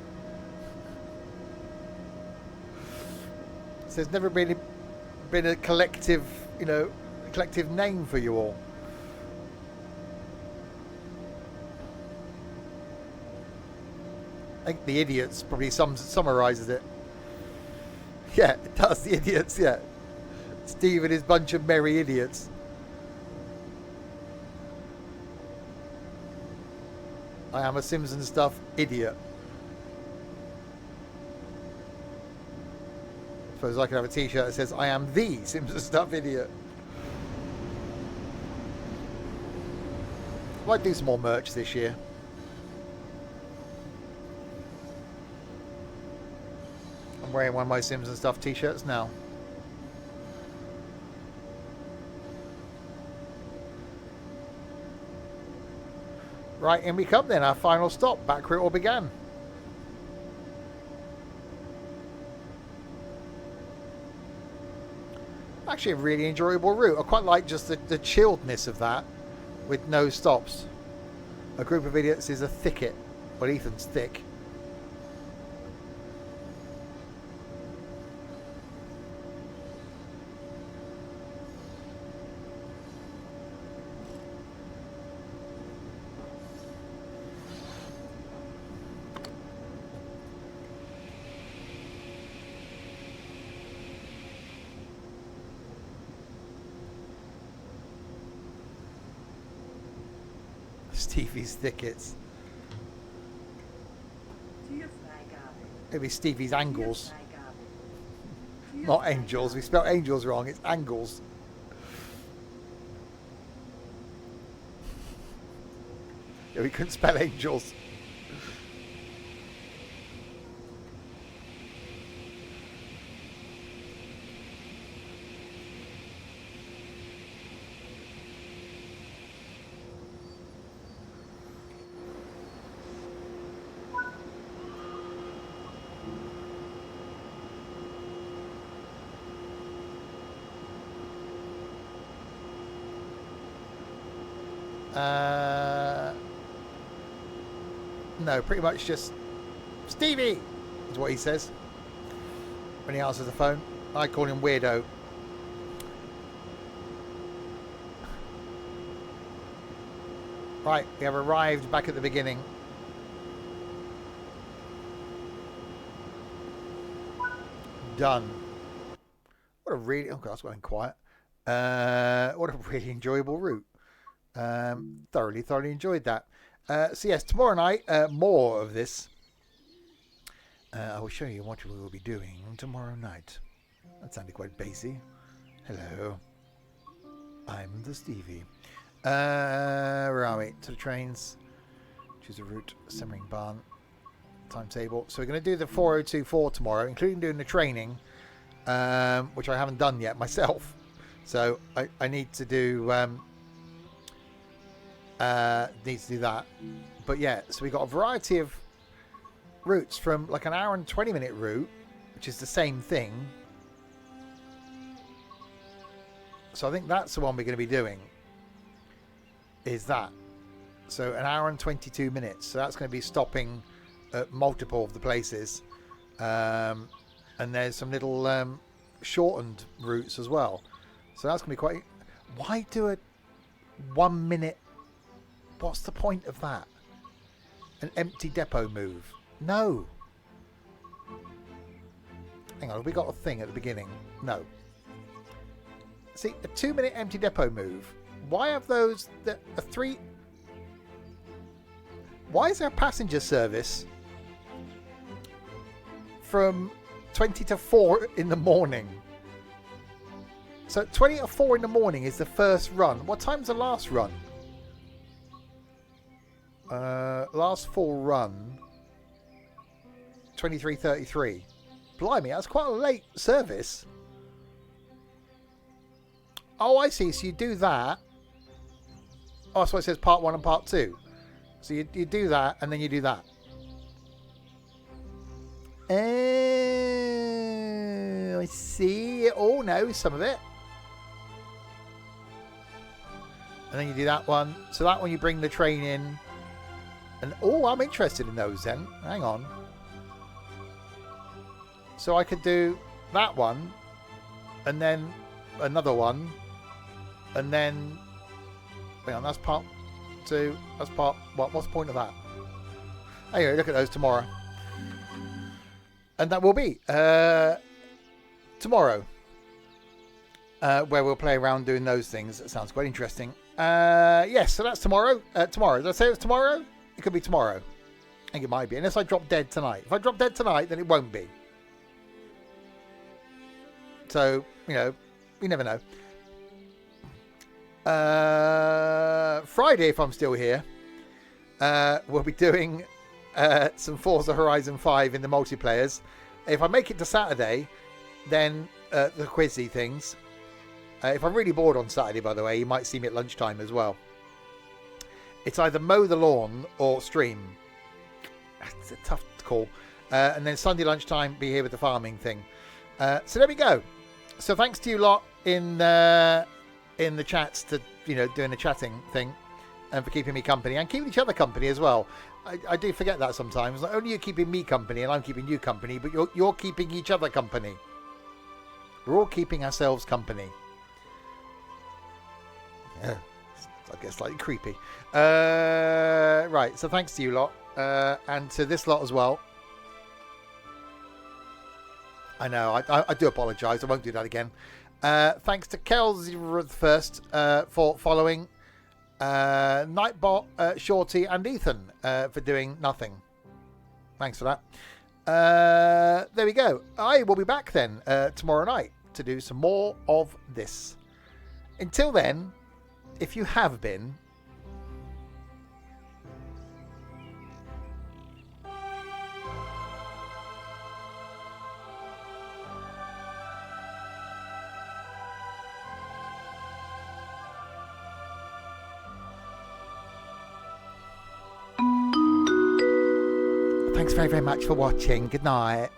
So there's never really been a collective, collective name for you all. I think the idiots probably summarizes it. Yeah, it does. The idiots, yeah. Steve and his bunch of merry idiots. I am a Sims and Stuff idiot. Suppose I could have a t-shirt that says I am the Sims and Stuff idiot. Might do some more merch this year. I'm wearing one of my Sims and Stuff t-shirts now. Right, in we come then, our final stop, back where it all began. Actually a really enjoyable route. I quite like just the chilledness of that with no stops. A group of idiots is a thicket, but Ethan's thick. Stevie's tickets. Türfreigabe. It'll be Stevie's angles. Türfreigabe. Not angels. We spelled angels wrong. It's angles. Yeah, we couldn't spell angels. No, pretty much just Stevie is what he says when he answers the phone. I call him weirdo. Right, we have arrived back at the beginning. Done. What a really... Oh, God, that's going quiet. What a really enjoyable route. Thoroughly enjoyed that. So yes, tomorrow night, more of this. I will show you what we will be doing tomorrow night. That sounded quite bassy. Hello. I'm the Stevie. Where are we? To the trains. Choose a route. Semmeringbahn. Timetable. So we're going to do the 4024 tomorrow, including doing the training, which I haven't done yet myself. So I need to do... need to do that. But yeah, so we got a variety of routes, from like an hour and 20-minute route, which is the same thing. So I think that's the one we're going to be doing, is that. So an hour and 22 minutes. So that's going to be stopping at multiple of the places. And there's some little shortened routes as well. So that's going to be quite... Why do a 1 minute... What's the point of that? An empty depot move? No. Hang on, have we got a thing at the beginning? No. See, a 2 minute empty depot move. Why have those... a 3... Why is there a passenger service from 20 to 4 in the morning? So 20 to 4 in the morning is the first run. What time's the last run? Last full run 23:33. Blimey, that's quite a late service. Oh, I see. So you do that. Oh, that's why it says part 1 and part 2. So you do that and then you do that. I see. Oh no, some of it. And then you do that one. So that one you bring the train in. And oh, I'm interested in those then. Hang on. So I could do that one, and then another one, and then... Hang on, that's part 2. That's part... What? What's the point of that? Anyway, look at those tomorrow. And that will be tomorrow, where we'll play around doing those things. That sounds quite interesting. Yes, so that's tomorrow. Tomorrow. Did I say it was tomorrow? It could be tomorrow. I think it might be. Unless I drop dead tonight. If I drop dead tonight, then it won't be. So, you know, we never know. Friday, if I'm still here, we'll be doing some Forza Horizon 5 in the multiplayers. If I make it to Saturday, then the quizzy things. If I'm really bored on Saturday, by the way, you might see me at lunchtime as well. It's either mow the lawn or stream. It's a tough call. And then Sunday lunchtime, be here with the farming thing. So there we go. So thanks to you lot in the chats, to, you know, doing the chatting thing, and for keeping me company and keeping each other company as well. I do forget that sometimes. Not only you're keeping me company and I'm keeping you company, but you're keeping each other company. We're all keeping ourselves company. Yeah. I guess slightly creepy. Right, so thanks to you lot, and to this lot as well. I know, I do apologise. I won't do that again. Thanks to Kels first for following. Nightbot, Shorty, and Ethan for doing nothing. Thanks for that. There we go. I will be back then tomorrow night to do some more of this. Until then, if you have been, thanks very, very much for watching. Good night.